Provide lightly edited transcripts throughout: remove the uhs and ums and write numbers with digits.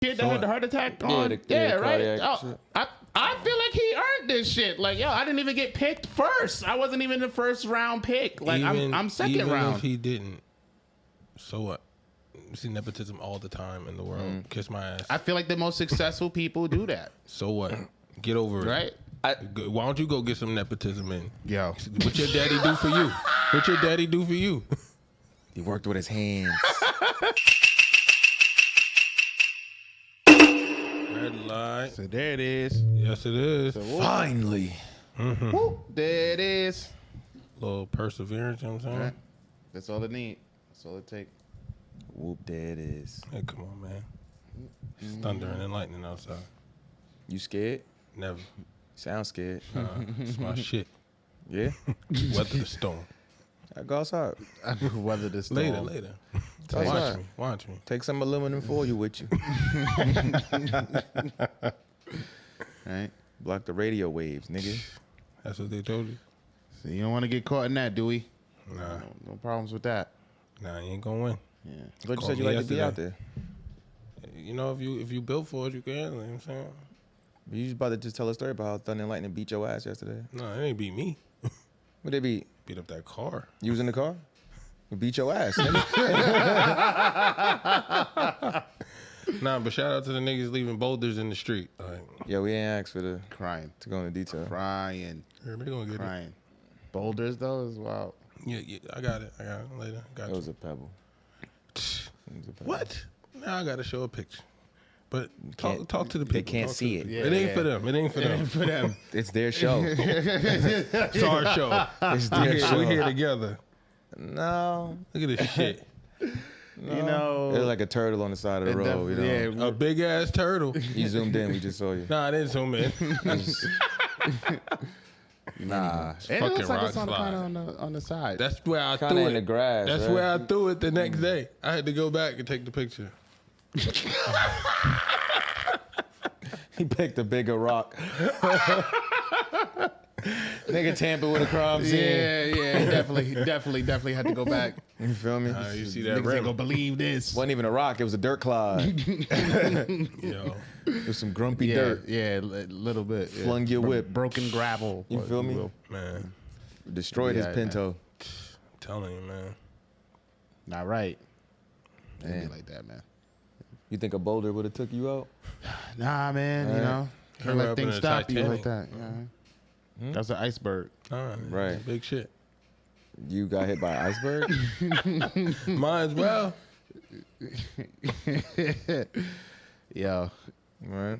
kid that had the heart attack on. Right. Oh, I feel like he earned this shit. Like, yo, I didn't even get picked first. I wasn't even the first round pick. Like, I'm second round. If he didn't, so what? You see nepotism all the time in the world. Kiss my ass. I feel like the most successful people do that. So what? Get over it. Right? Why don't you go get some nepotism in? Yo. What your daddy do for you? What your daddy do for you? He worked with his hands. Red light. So there it is. Yes, it is. So, Finally. Whoop, there it is. Little perseverance, you know what I'm saying? Right. That's all it need. That's all it takes. Whoop, there it is. Hey, come on, man. It's thundering and lightning outside. You scared? Never. Sound scared. It's my shit. Yeah? Weather the storm. I go outside. Weather the storm. Later. Outside. Watch me. Take some aluminum foil with you. Right? Block the radio waves, nigga. That's what they told you? So you don't want to get caught in that, do we? Nah. No problems with that. Nah, you ain't gonna win. Yeah. But you Call said you me like to be yesterday. out there. You know, if you built for it, you can handle it, you know what I'm saying? You just about to just tell a story about how Thunder and Lightning beat your ass yesterday. No, it ain't beat me. What they beat? Beat up that car. You was in the car? We beat your ass. Nah, but shout out to the niggas leaving boulders in the street. Like, Yeah, we ain't asked for the Crying. to go into detail. Crying. they gonna get Crying. Boulders, though, is wild. it. Yeah, I got it later. Got It you. was a pebble. What? Now I gotta show a picture. But Can't- talk to the people. they can't Talk to see the it. people. It ain't for them. It ain't for them. For them. It's their show. It's our show. It's their We show. here together. No. Look at this shit. You know. It was like a turtle on the side of the road, you know. Yeah. A big ass turtle. You zoomed in, we just saw you. Nah, I didn't zoom in. Nah. And it fucking looks like rock it's on, slide. kind of on the side. That's where I Kinda threw in it. the grass, That's right? where I threw it the next day. I had to go back and take the picture. He picked a bigger rock. Nigga tampered with a crime scene. Yeah, definitely had to go back. You feel me? You see that Niggas ain't rim? gonna believe this. Wasn't even a rock, it was a dirt clod. Yo, It was some grumpy Yeah, dirt. yeah, a little bit. Yeah. Flung your whip. Broken gravel. You feel me? will. man. Destroyed his Yeah, Pinto. I'm telling you, man. Not right. Can't Man. be like that, man. You think a boulder would have took you out? Nah, man. You Right. know, Her can't let up in things the stop you like Titanic. that. Yeah. That's an iceberg. All right. Right. Big shit. You got hit by an iceberg? Might as well. Yo. Right.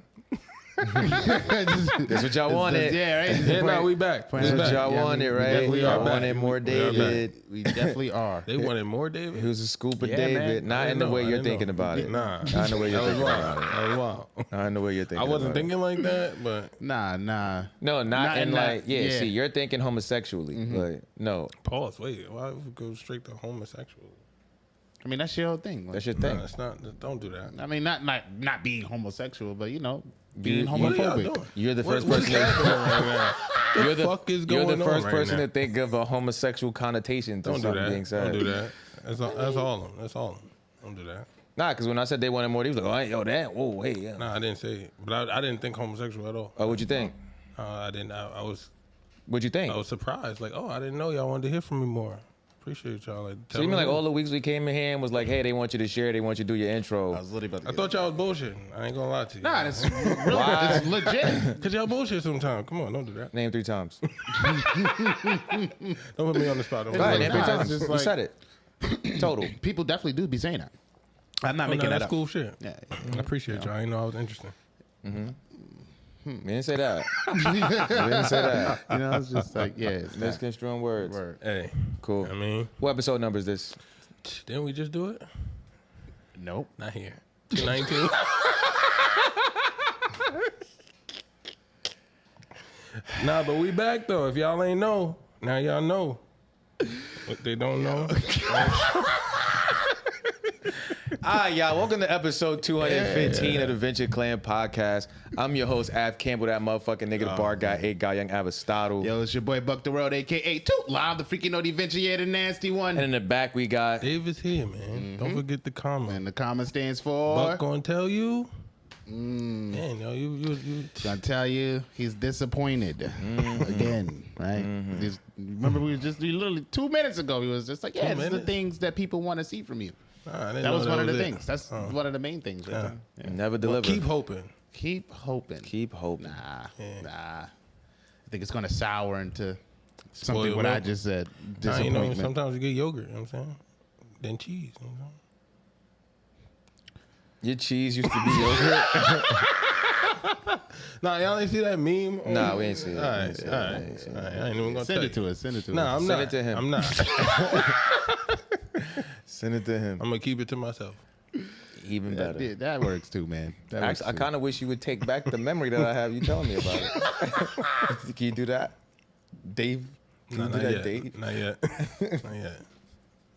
That's what y'all wanted. Yeah, right. Yeah, no, we back. That's We what back. y'all wanted, right? definitely Y'all are back. wanted more We are David. We definitely are. They wanted more, David? He was a scoop of Yeah, David. man. Not I in the didn't way know. I you're didn't thinking know. about it. Nah. Not in the way you're That was thinking wild. about it. That was wild. Not in the way you're thinking I wasn't about it. thinking like that, but Nah. No, not in in like, that- yeah, yeah. see, you're thinking homosexually. But no, pause. Wait, why would we go straight to homosexual? I mean, that's your whole thing. Like, that's your No, thing. that's not. Don't do that. I mean, not being homosexual, but you know, being What are y'all homophobic. doing? You're the first What's person. happening right now? You're The fuck is going You're on the first right person now? to think of a homosexual connotation to Don't do something that. being said. Don't do that. That's all of them. That's all of them. Don't do that. Nah, because when I said they wanted more, he was like, "Oh, yo, that, whoa, hey, yeah." Nah, I didn't say it, but I didn't think homosexual at all. Oh, what'd you think? I didn't. I was What'd you think? surprised. Like, oh, I didn't know y'all wanted to hear from me more. Appreciate y'all. Like, So you mean like all the weeks we came in here and was like, "Hey, they want you to share, they want you to do your intro." I was literally about to I thought y'all was bullshitting. I ain't gonna lie to you. Nah, it's real. It's legit. Cause y'all bullshit sometimes. Come on, don't do that. Name 3 times. Don't put me on the spot. Don't Go ahead, put me name on 3 the spot. times. just You like- said it. Total. People definitely do be saying that. I'm not Oh, making no, that that's up. cool shit. Yeah. I appreciate y'all. I didn't know I was interesting. We didn't say that. We didn't say that. You know, it's just like, yeah. It's that. Misconstruing words. Word. Hey, Cool. I mean, What episode number is this? didn't we just do it? Nope. Not here. 219. Nah, but we back though. If y'all ain't know, now y'all know. What they don't know. Y'all, welcome to episode 215 of the Venture Clan podcast. I'm your host, Av Campbell, that motherfucking nigga, the bar guy, 8 guy, young Aristotle. Yo, it's your boy Buck the World, aka Toot Live, the freaking know the adventure, yeah, the nasty one. And in the back, we got Dave is here, man. Don't forget the comment. And the comment stands for Buck gonna tell you Man, you Gonna tell you, he's disappointed again, right? Remember, we literally 2 minutes ago, he was just like, yeah, it's the things that people want to see from you. That was one of the things. That's one of the main things. Right there. Never deliver. Keep hoping. Keep hoping. Keep hoping. Nah. I think it's gonna sour into something what I just said. Disappointment. Sometimes you get yogurt, you know what I'm saying? Then cheese. You know? Your cheese used to be yogurt. Nah, y'all ain't see that meme? Nah, we ain't see it. All right. I ain't even gonna Send it to us. Nah, I'm Send not. it to him. I'm not. Send it to him. I'm gonna keep it to myself. Even better. That works too, man. Actually, I kind of wish you would take back the memory that I have you telling me about it. Can you do that, Dave? Can you do that, Dave? Not yet. Not yet.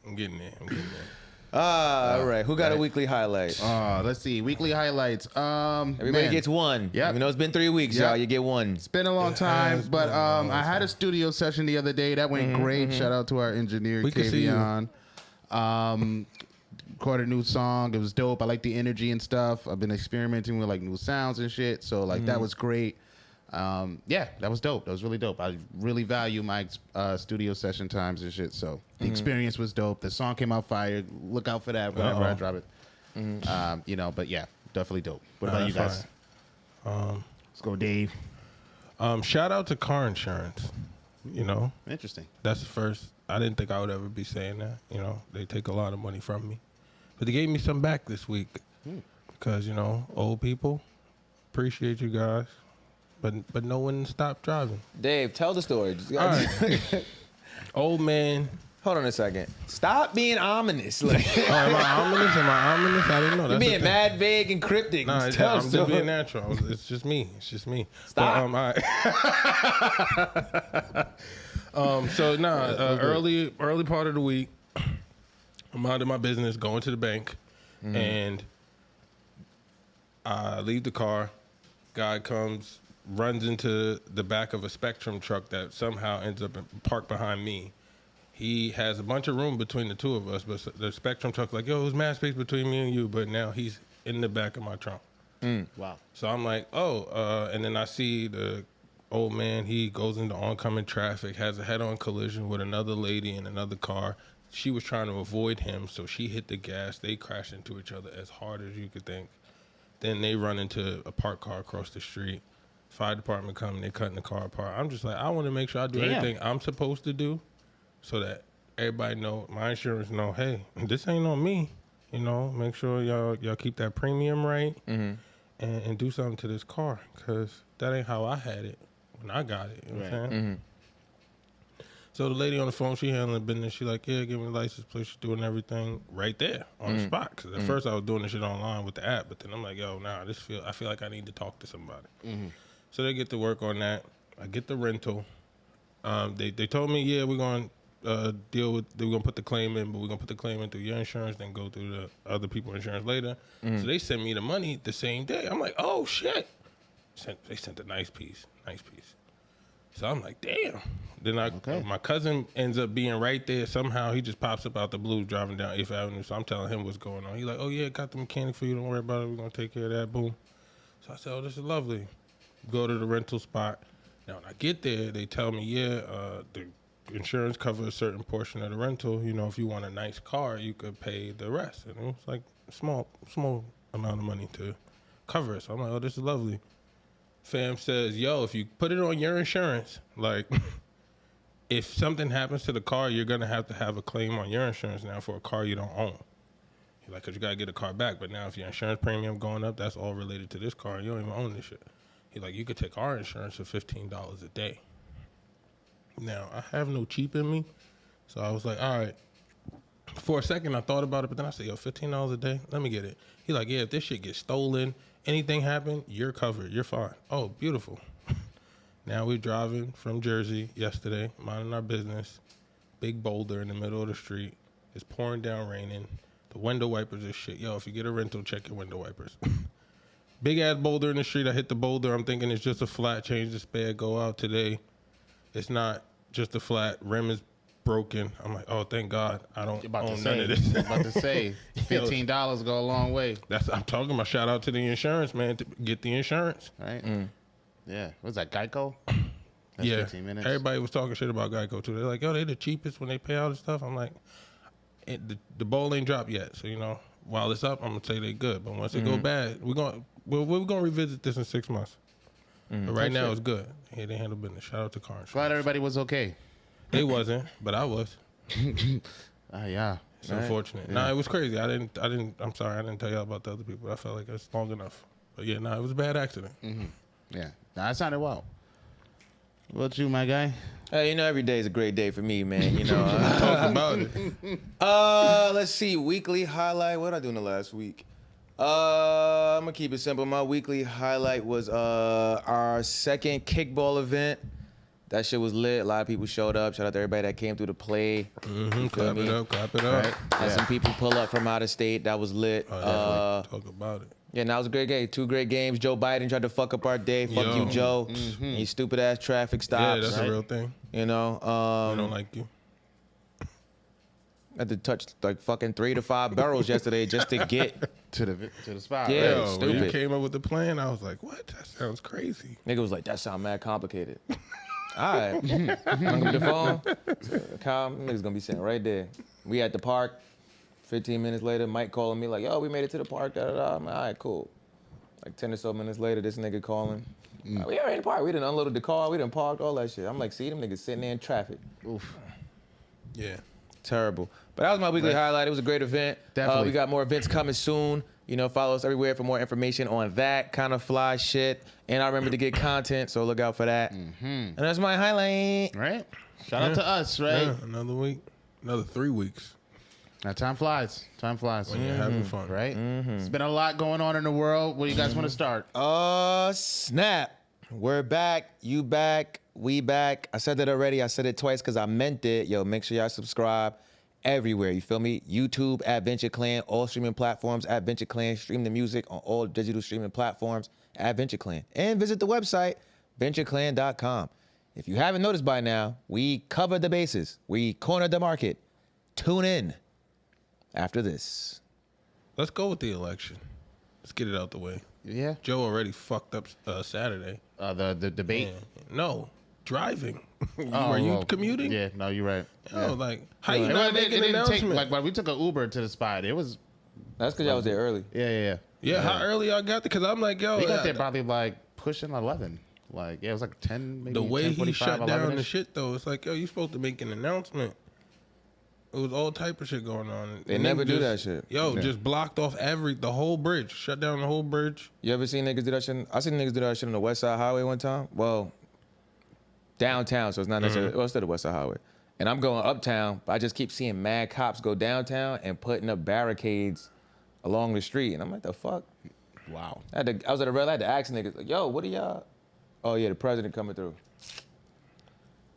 I'm getting there. All right. Who got a weekly highlight? Let's see. Weekly highlights. Everybody gets one. Yep. Even though it's been 3 weeks, y'all, you get one. It's been a long time, but I had a studio session the other day. That went great. Shout out to our engineer, Kavion. Recorded a new song. It was dope. I like the energy and stuff. I've been experimenting with like new sounds and shit. So like that was great. Yeah, that was dope. That was really dope. I really value my studio session times and shit. So the experience was dope. The song came out fire. Look out for that whenever I drop it. But yeah, definitely dope. What about you guys? Let's go, Dave. Shout out to car insurance. Interesting. That's the first. I didn't think I would ever be saying that. They take a lot of money from me, but they gave me some back this week because old people appreciate you guys. But no one stopped driving. Dave, tell the story. All right. Old man. Hold on a second. Stop being ominous. Like, am I ominous? I didn't know. You're being mad, vague, and cryptic. No, I'm just being natural. It's just me. Stop. But, all right. Early part of the week, I'm out of my business, going to the bank, and I leave the car. Guy comes, runs into the back of a Spectrum truck that somehow ends up parked behind me. He has a bunch of room between the two of us, but the Spectrum truck's like, yo, there's mad space between me and you, but now he's in the back of my trunk. Wow. So I'm like, and then I see the old man, he goes into oncoming traffic, has a head-on collision with another lady in another car. She was trying to avoid him, so she hit the gas. They crashed into each other as hard as you could think. Then they run into a parked car across the street. Fire department come, they cutting the car apart. I'm just like, I want to make sure I do everything I'm supposed to do so that everybody know, my insurance know, hey, this ain't on me. Make sure y'all keep that premium right and do something to this car because that ain't how I had it when I got it. You know what I'm saying? So the lady on the phone, she handling business. She like, yeah, give me the license plate. She's doing everything right there on the spot. Because at first I was doing this shit online with the app, but then I'm like, yo, nah, I feel like I need to talk to somebody. So they get to work on that. I get the rental. They told me, yeah, we're going to we're going to put the claim in, but we're going to put the claim in through your insurance, then go through the other people's insurance later. So they sent me the money the same day. I'm like, oh, shit. They sent a nice piece. So I'm like, damn. Then my cousin ends up being right there. Somehow he just pops up out the blue driving down 8th Avenue. So I'm telling him what's going on. He's like, oh, yeah, got the mechanic for you. Don't worry about it. We're going to take care of that. Boom. So I said, oh, this is lovely. Go to the rental spot. Now, when I get there, they tell me, yeah, the insurance covers a certain portion of the rental. If you want a nice car, you could pay the rest. And it was like a small amount of money to cover it. So I'm like, oh, this is lovely. Fam says, yo, if you put it on your insurance, like, if something happens to the car, you're going to have a claim on your insurance now for a car you don't own. He's like, because you got to get a car back. But now if your insurance premium going up, that's all related to this car. You don't even own this shit. He's like, you could take our insurance for $15 a day. Now, I have no cheap in me. So I was like, all right. For a second, I thought about it, but then I said, yo, $15 a day? Let me get it. He's like, yeah, if this shit gets stolen, anything happen, you're covered. You're fine. Oh, beautiful. Now we're driving from Jersey yesterday, minding our business. Big boulder in the middle of the street. It's pouring down, raining. The window wipers are shit. Yo, if you get a rental, check your window wipers. Big ass boulder in the street. I hit the boulder. I'm thinking it's just a flat. Change the spare. Go out today. It's not just a flat. Rim is broken. I'm like, oh, thank God, I don't About to own say, none of this. about to say, $15 go a long way, I'm talking about. Shout out to the insurance man to get the insurance. right? Yeah, what's that, Geico? That's Yeah, 15 minutes. everybody was talking shit about Geico too. They're like, yo, they the cheapest when they pay all this stuff. I'm like, the ball ain't dropped yet, so while it's up, I'm gonna say they good. But once it go bad, we're gonna revisit this in 6 months. But right now it's good. Yeah, they handle business. Shout out to car insurance. Glad everybody was okay. They wasn't, but I was. Yeah. It's unfortunate. Nah, it was crazy. I'm sorry, I didn't tell y'all about the other people. I felt like it's long enough. But yeah, it was a bad accident. Yeah. Nah, that sounded wild. What about you, my guy? Hey, every day is a great day for me, man. Talk about it. Let's see. Weekly highlight. What did I do in the last week? I'm gonna keep it simple. My weekly highlight was our second kickball event. That shit was lit. A lot of people showed up. Shout out to everybody that came through to play. Clap it up. Right. Had some people pull up from out of state. That was lit. Talk about it. Yeah, that was a great game. 2 great games. Joe Biden tried to fuck up our day. Fuck you, Joe. You stupid ass traffic stops. Yeah, that's a real thing. I I don't like you. had to touch like fucking 3 to 5 barrels yesterday just to get. To the spot. Yeah. Right? Yo, when you stupid. came up with the plan, I was like, what? That sounds crazy. Nigga was like, that sound mad complicated. All right. the phone. Kyle, nigga's gonna be sitting right there. We at the park. 15 minutes later, Mike calling me like, yo, we made it to the park. Da, da, da. I'm like, all right, cool. Like 10 or so minutes later, this nigga calling. Like, we already in the park. We done unloaded the car. We done parked, all that shit. I'm like, see, them niggas sitting there in traffic. Oof. Yeah. Terrible. But that was my weekly highlight. It was a great event. Definitely. We got more events coming soon. Follow us everywhere for more information on that kind of fly shit. And I remember to get content, so look out for that. And that's my highlight. Right? Shout out to us, right? Yeah, another week. Another 3 weeks. Now, time flies. Time flies. When you're having fun. Right? It's been a lot going on in the world. Where do you guys want to start? Snap. We're back. You back. We back. I said that already. I said it twice because I meant it. Yo, make sure y'all subscribe everywhere. You feel me? YouTube at Venture Clan. All streaming platforms at Venture Clan. Stream the music on all digital streaming platforms at Venture Clan. And visit the website, ventureclan.com. If you haven't noticed by now, we covered the bases. We cornered the market. Tune in after this. Let's go with the election. Let's get it out the way. Yeah. Joe already fucked up Saturday. The debate. No, driving. Oh, Were you well, commuting? Yeah. No, you're right. No, like, how you It not making an didn't take, announcement? like, when we took an Uber to the spot, it was, That's because y'all was there early. yeah. Yeah, how early I got there? Because I'm like, yo, We got there probably like pushing 11. Like, yeah, it was like 10, maybe the way 10, he 45, shut down 11-ish. the shit, though, it's like, yo, you supposed to make an announcement. It was all type of shit going on. They And never do just- that shit. Yo, just blocked off the whole bridge. Shut down the whole bridge. You ever seen niggas do that shit? I seen niggas do that shit on the West Side Highway one time. Well, downtown, so it's not necessarily, well, it's still the West Side Highway. And I'm going uptown, but I just keep seeing mad cops go downtown and putting up barricades along the street. And I'm like, the fuck? Wow. I was at a red light to ask niggas, like, yo, what are y'all? Oh, yeah, the president coming through.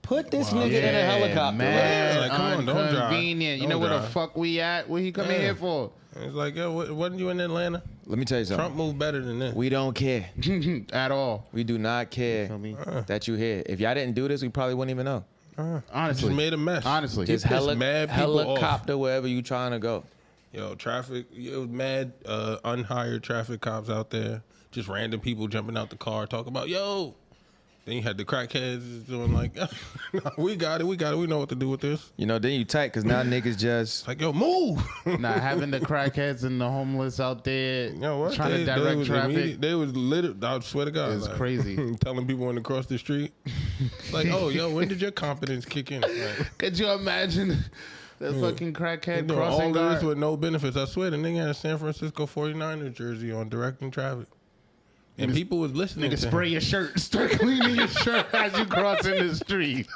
Put this nigga in a helicopter. Man, Like, come on, don't drive. inconvenient. You Don't know where the drive. fuck we at? What he coming here for? And it's like, yo, wasn't you in Atlanta? Let me tell you something. Trump moved better than this. We don't care. At all. We do not care Feel me? that you here. If y'all didn't do this, we probably wouldn't even know. Honestly. Just made a mess. Honestly. Just pissed mad people off. helicopter wherever you trying to go. Yo, traffic, it was mad unhired traffic cops out there. Just random people jumping out the car talking about, yo. Then you had the crackheads doing like, we got it, we know what to do with this. Then you tight because now niggas just It's like, yo, move. Nah, having the crackheads and the homeless out there Yo, what? trying to direct was traffic. They was lit. I swear to God. It's crazy. Telling people when to cross the street. Like, oh, yo, when did your competence kick in? Like, Could you imagine the fucking they crackhead doing all crossing of guard? this with no benefits. I swear, the nigga had a San Francisco 49ers jersey on directing traffic. And people was listening Nigga, to spray him. your shirt. Start cleaning your shirt as you cross in the street.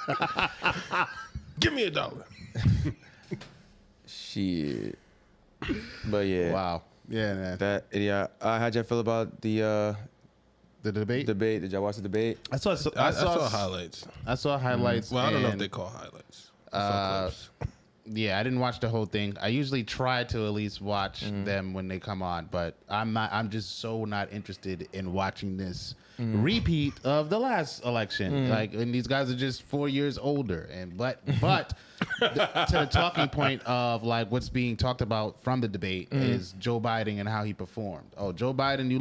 Give me $1. shit. But yeah, Wow. Yeah, man. how'd y'all feel about the The debate? debate? Did y'all watch the debate? I saw I saw highlights. I saw highlights. Well, I don't know if and, they call highlights. I saw clips. Yeah, I didn't watch the whole thing. I usually try to at least watch them when they come on, but I'm not. I'm just so not interested in watching this repeat of the last election. Like, and these guys are just 4 years older. And but to the talking point of like what's being talked about from the debate is Joe Biden and how he performed. Oh, Joe Biden, you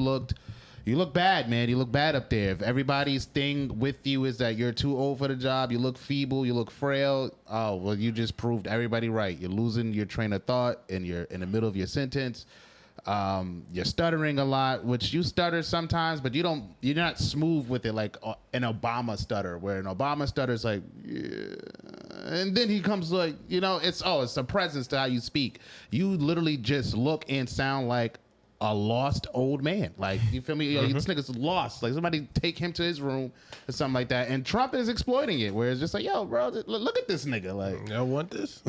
look bad, man. You look bad up there. If everybody's thing with you is that you're too old for the job, you look feeble, you look frail. Oh, well, you just proved everybody right. You're losing your train of thought and you're in the middle of your sentence. You're stuttering a lot, which you stutter sometimes, but you're not smooth with it like an Obama stutter, where an Obama stutter is like, yeah. And then he comes like, it's a presence to how you speak. You literally just look and sound like a lost old man. Like, you feel me? This nigga's lost. Like, somebody take him to his room or something like that. And Trump is exploiting it, where it's just like, yo, bro, look at this nigga. Like, y'all want this?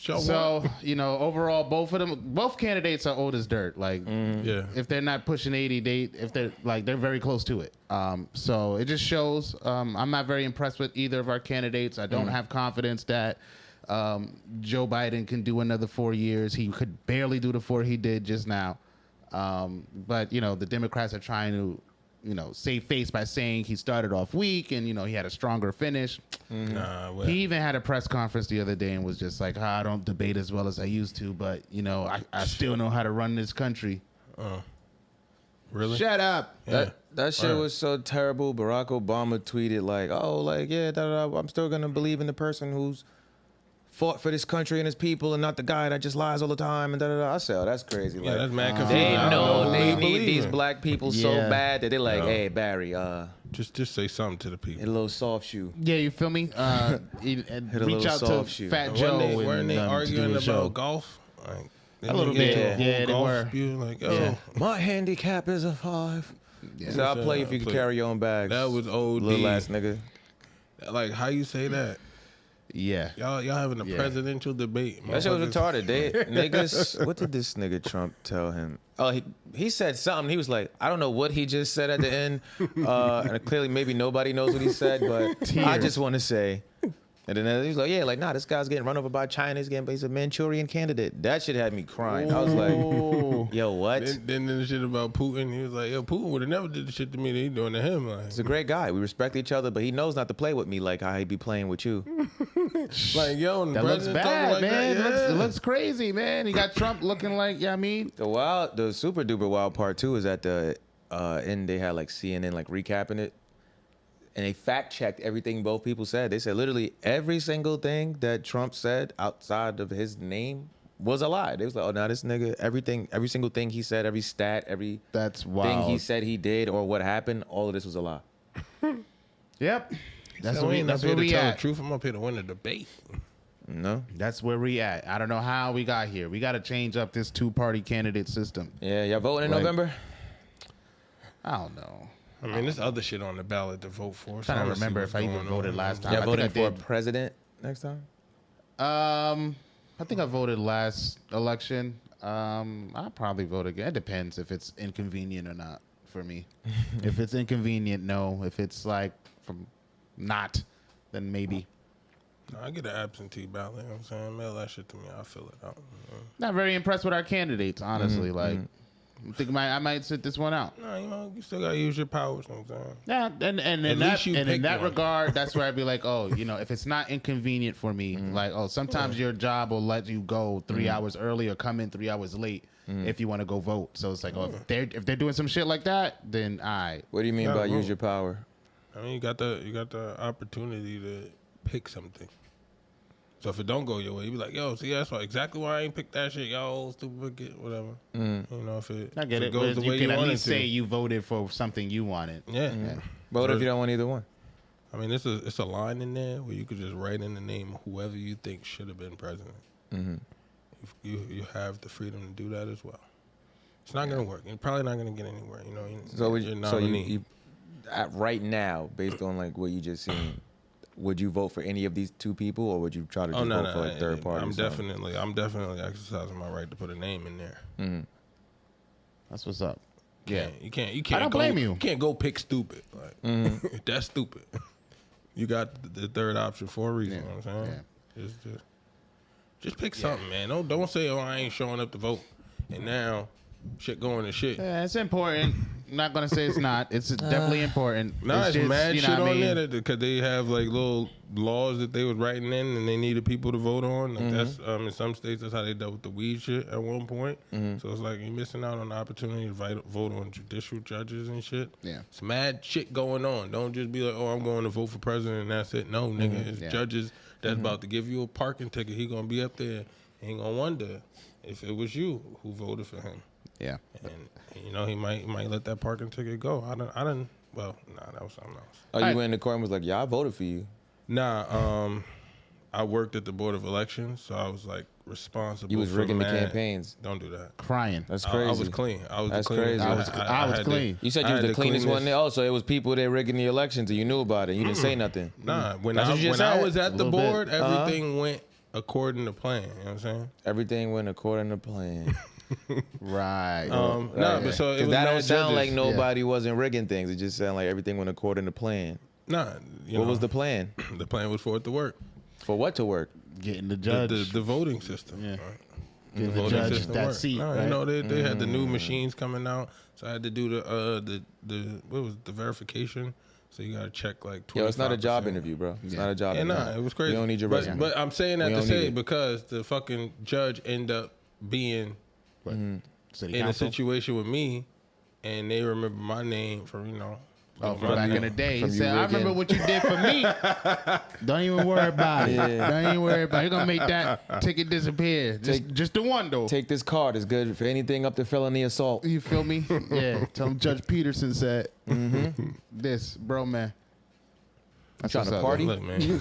Overall, both candidates are old as dirt. Like, if they're not pushing 80, they're very close to it. So it just shows. I'm not very impressed with either of our candidates. I don't have confidence that Joe Biden can do another 4 years. He could barely do the 4 he did just now. But the Democrats are trying to, save face by saying he started off weak and, he had a stronger finish. He even had a press conference the other day and was just like, I don't debate as well as I used to, but, I still know how to run this country. Really? Shut up. Yeah. That shit was so terrible. Barack Obama tweeted like, I'm still going to believe in the person who's fought for this country and his people and not the guy that just lies all the time and I said, that's crazy. Yeah, like, that's mad confusing. They know they need believe these it. black people so bad that they're like, hey, Barry, just say something to the people. hit a little soft shoe. Yeah, you feel me? Reach out to Fat Joe. Weren't they arguing about golf? Like, a little bit. Yeah, they were. Like, my handicap is a 5. Yeah. So I'll play if you can carry your own bags. That was OD. Little ass nigga. Like, how you say that? Yeah. Y'all having a presidential debate. That shit was retarded. Niggas, what did this nigga Trump tell him? Oh, he said something. He was like, I don't know what he just said at the end. And clearly maybe nobody knows what he said, but I just want to say. And then he was like, nah, this guy's getting run over by China. He's a Manchurian candidate. That shit had me crying. I was like, yo, what? Then the shit about Putin, he was like, yo, Putin would have never did the shit to me that he doing to him. Like, he's a great guy. We respect each other, but he knows not to play with me like how he be playing with you. like, yo, and that looks bad, like man. That, It looks crazy, man. He got Trump looking like, The super duper wild part too is at the end they had like CNN like recapping it. And they fact checked everything both people said. They said literally every single thing that Trump said outside of his name was a lie. They was like, oh, now this nigga, every single thing he said, every stat, that's wild. thing he said he did or what happened, all of this was a lie. Yep. That's where where we tell at. the truth. I'm up here to win the debate. No. That's where we at. I don't know how we got here. We got to change up this 2-party candidate system. Yeah, y'all voting in November? I don't know. I mean, there's other shit on the ballot to vote for. I'm trying to remember if I even voted last time. Y'all voting I for president next time? I think I voted last election. I'll probably vote again. It depends if it's inconvenient or not for me. If it's inconvenient, no. If it's like from not, then maybe. No, I get an absentee ballot. You know what I'm saying? Mail that shit to me. I'll fill it out. Not very impressed with our candidates, honestly. I think I might sit this one out. No, you still gotta use your powers. You know what I'm saying? Yeah, and in that regard, that's where I'd be like, if it's not inconvenient for me, like, sometimes your job will let you go 3 hours early or come in 3 hours late if you want to go vote. So it's like, if they're doing some shit like that, then What do you mean by use your power? I mean, you got the opportunity to pick something. So if it don't go your way, you be like, yo, see, that's exactly why I ain't picked that shit, y'all stupid kid, whatever. You know, if it goes the way you can at least to. say you voted for something you wanted. Yeah. But what if you don't want either one? I mean, it's a line in there where you could just write in the name of whoever you think should have been president. You have the freedom to do that as well. It's not going to work. You're probably not going to get anywhere. You know, right now, based on like what you just seen, would you vote for any of these two people, or would you try to vote for a third party? I'm definitely exercising my right to put a name in there. That's what's up. Yeah, you can't. I don't blame you. You can't go pick stupid. Like that's stupid. You got the third option for a reason. You know what I'm saying? It's just Just pick something, man. Don't say, oh, I ain't showing up to vote. And now shit going to shit. Yeah, it's important. I'm not gonna say it's not. It's definitely important. Nah, it's just, mad you know shit what I on mean? there because they have like little laws that they was writing in and they needed people to vote on. Like that's in some states that's how they dealt with the weed shit at one point. So it's like you're missing out on the opportunity to vote on judicial judges and shit. Yeah. It's mad shit going on. Don't just be like, oh, I'm going to vote for president and that's it. No, nigga, it's judges that's about to give you a parking ticket. He gonna be up there. He gonna wonder if it was you who voted for him. Yeah. And you know he might let that parking ticket go. I don't. Well, nah, that was something else. Oh, you went in the court and was like, yeah, I voted for you. Nah, I worked at the Board of Elections, so I was like responsible. You was for rigging the mad- campaigns. Don't do that. Crying. That's crazy. I was clean. I was That's the cleanest. crazy. I was had clean. You said you was the cleanest one there. Oh, so it was people there rigging the elections and you knew about it. You didn't say nothing. Nah, when That's what you just I said. was at the little bit. board, everything went according to plan. You know what I'm saying? Everything went according to plan. Right. Nah, but so it was That mad don't sound judges. like nobody wasn't rigging things. It just sounded like everything went according to plan. Nah, you What know, was the plan? the plan was for it to work. For what to work? Getting the The, judge. the voting system. Yeah. Right? Getting the judge that worked. seat. No, right? you know they had the new machines coming out, so I had to do the what was it, the verification. So you gotta check like 25%. Yo, it's not a job interview, bro. It's not a job Yeah, interview. nah, it was crazy. We don't need your but, resume. but I'm saying that We to don't need say it. because the fucking judge ended up being City in a council. situation with me, and they remember my name from Oh, my from back in name. the day. He From you said, I rigging. remember what you did for me. Don't even worry about it. Yeah. Don't even worry about it. You're going to make that ticket disappear. Just the one, though. Take this card. It's good for anything up to felony assault. You feel me? Yeah. Tell him Judge Peterson said this, bro, man. You trying what's to up, party? Look, man. You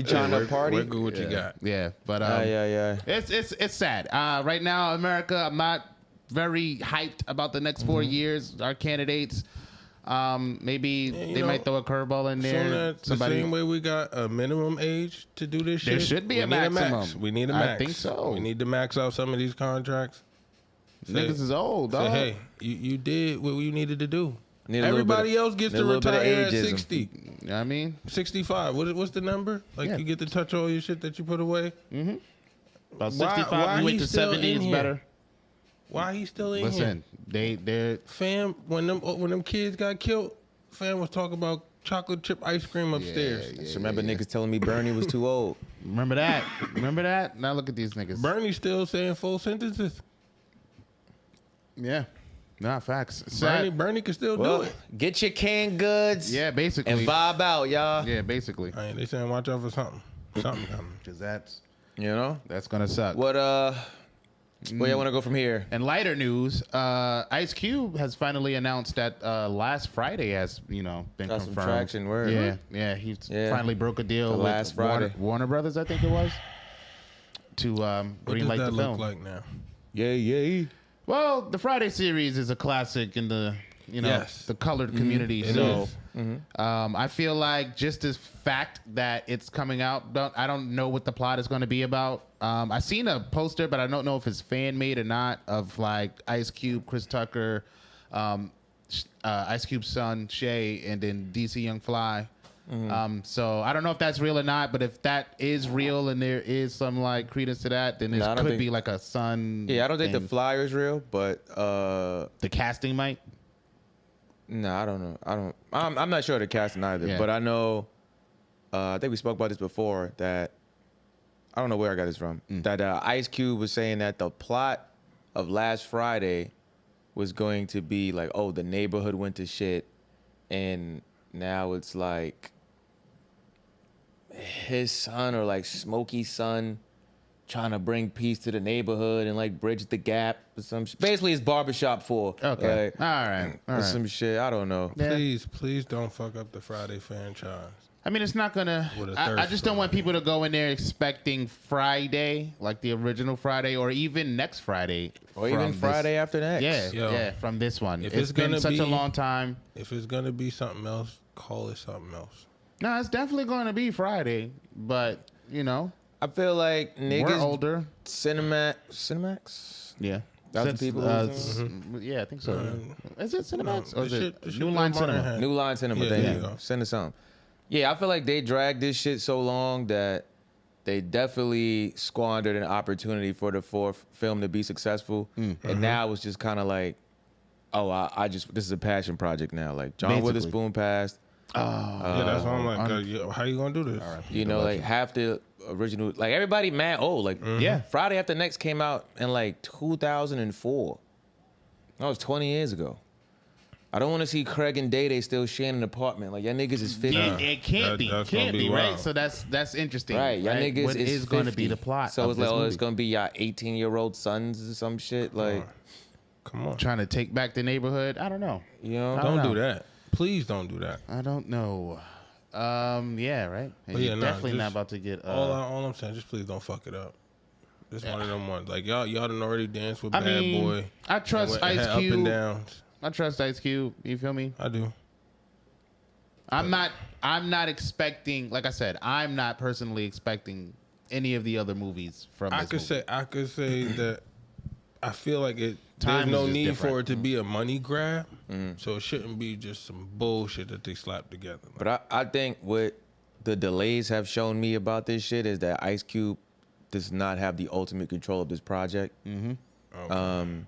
trying to party? Work with what you got. Yeah, but Yeah. it's sad. Right now, America, I'm not very hyped about the next 4 years. Our candidates, maybe you they know, might throw a curveball in So there. that the same way we got a minimum age to do this There shit. should be we a need maximum. max. We need a I max. think so. We need to max out some of these contracts. Niggas is old, Say, dog. hey, you did what you needed to do. Need a little Everybody bit of- else gets need to a little bit of retire at ageism. 60, You know what I mean? 65. What's the number? Like Yeah. you get to touch all your shit that you put away. About Why- 65, why we went he to still 70 in is here? better. Why he still in here? Listen, they're Fam, when them kids got killed, fam was talking about chocolate chip ice cream upstairs. Just remember niggas telling me Bernie was too old. remember that. Remember that? Now look at these niggas. Bernie's still saying full sentences. Yeah. Nah, facts. Sad. Bernie can still do Well, it. get your canned goods Yeah, basically. and vibe out, y'all. Yeah, basically. I mean, they saying watch out for something. Something coming. Because that's You know? gonna suck. What where y'all want to go from here? And lighter news, Ice Cube has finally announced that last Friday has, been Got some confirmed. traction, word. Yeah, he Yeah. finally broke a deal The with last Friday. Warner Brothers, I think it was, to What does greenlight that the look film. like now? Yeah. Well, the Friday series is a classic in the Yes. the colored community. It So is. I feel like just this fact that it's coming out, I don't know what the plot is going to be about. I seen a poster, but I don't know if it's fan made or not, of like Ice Cube, Chris Tucker, Ice Cube's son Shay, and then DC Young Fly. So I don't know if that's real or not, but if that is real and there is some like credence to that, then No, I it don't could think- be like a son. Yeah, I don't think the thing. flyer is real, but The casting might. no, I don't know. I'm not sure of the casting either, Yeah. but I know. I think we spoke about this before. That I don't know where I got this from. That Ice Cube was saying that the plot of Last Friday was going to be like, oh, the neighborhood went to shit, and now it's like his son or like Smokey's son trying to bring peace to the neighborhood and like bridge the gap or some basically it's barbershop 4. Okay. Like, All right. All or right. some shit. I don't know. Yeah. Please don't fuck up the Friday franchise. I mean, it's not gonna. With a I thirst just don't for want it. people to go in there expecting Friday, like the original Friday, or even next Friday, Or even from this- Friday after next. Yeah, Yo, yeah, from this one. if It's it's been gonna such a be- long time. If it's gonna be something else, call it something else. No, it's definitely going to be Friday, but I feel like we're niggas older. Cinemax. Yeah, That's Since, the people who's yeah, I think so. Is it Cinemax or is the it shit New Line Martin Cinema? had. New Line Cinema. Yeah, Thank there you. you go. Send us something. Yeah, I feel like they dragged this shit so long that they definitely squandered an opportunity for the fourth film to be successful, and now it's just kind of like, oh, I just this is a passion project now. Like John Basically. Witherspoon passed. Yeah, that's why I'm like, how you gonna do this? You know, like half the original, like everybody mad old. Like Yeah. Friday After Next came out in like 2004. That was 20 years ago. I don't want to see Craig and Day still sharing an apartment. Like y'all niggas is 50. Yeah, it can't be. That's Can't gonna be, be right? wild. So that's interesting. Right, y'all niggas What is going to 50. be the plot? So of it's this like, oh, movie? it's gonna be y'all 18-year-old sons or some shit. Like, Come on. Trying to take back the neighborhood. I don't know. you know, I don't Don't know. do that. Please don't do that. I don't know. Yeah, right. And But yeah, you're nah, definitely not just- about to get. All I'm saying, just please don't fuck it up. Just one of them ones. Like y'all done already danced with I Bad mean, Boy. I trust and Ice had up and Cube. downs. I trust Ice Cube. You feel me? I do. I'm not expecting. Like I said, I'm not personally expecting any of the other movies from. I this could say that I feel like it. Time There's is no just need different. for it to be a money grab, so it shouldn't be just some bullshit that they slap together. but I think what the delays have shown me about this shit is that Ice Cube does not have the ultimate control of this project. Okay.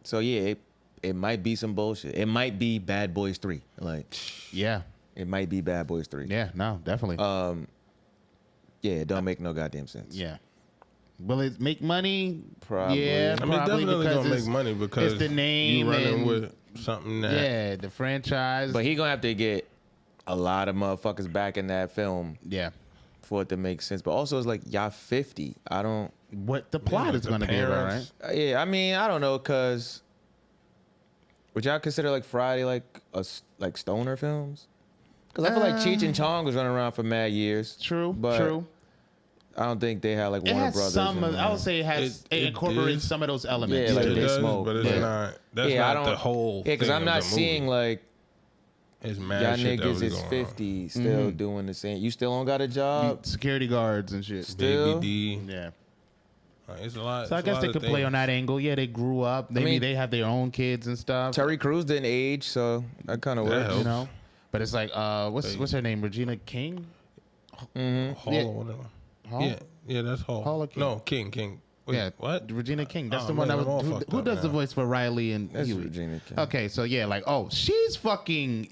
So yeah, it might be some bullshit. It might be Bad Boys 3. Like, Yeah. it might be Bad Boys 3. Yeah. No. Definitely. Yeah, it don't make no goddamn sense. yeah. Will it make money? Probably. Yeah. I mean, probably definitely because gonna make it's- money because it's the name you running and with something that. yeah, the franchise. But he gonna have to get a lot of motherfuckers back in that film yeah. for it to make sense. But also, it's like y'all 50. I don't. What the plot like is the going to be about, right? parents. Yeah, I mean, I don't know, cause would y'all consider like Friday like stoner films? Cause I feel like Cheech and Chong was running around for mad years. True. But True. I don't think they had like It Warner has Brothers. some. and, I would say it incorporates is. some of those elements. Yeah, like It they does, smoke, but it's but- not. That's yeah, I not don't. the whole. Yeah, cause thing I'm of not the seeing movie. like It's mad y'all shit that niggas was is going on. 50 still doing the same. You still don't got a job? Security guards and shit. Still? Baby D. Yeah. It's a lot. So I it's a guess lot they of could play things. on that angle. Yeah, they grew up. Maybe mean- they have their own kids and stuff. Terry Crews didn't age, so that kind of That works. helps. You know. But it's like, what's her name? Regina King. Hall Yeah. or whatever. Hall? Yeah, that's Hall. Hall or King? No, King. Wait, Yeah, what? Regina King. That's Oh, the one man, that I'm all was. fucked Who up does the now. voice for Riley and That's Huey? Regina King. Okay, so yeah, like, oh, she's fucking.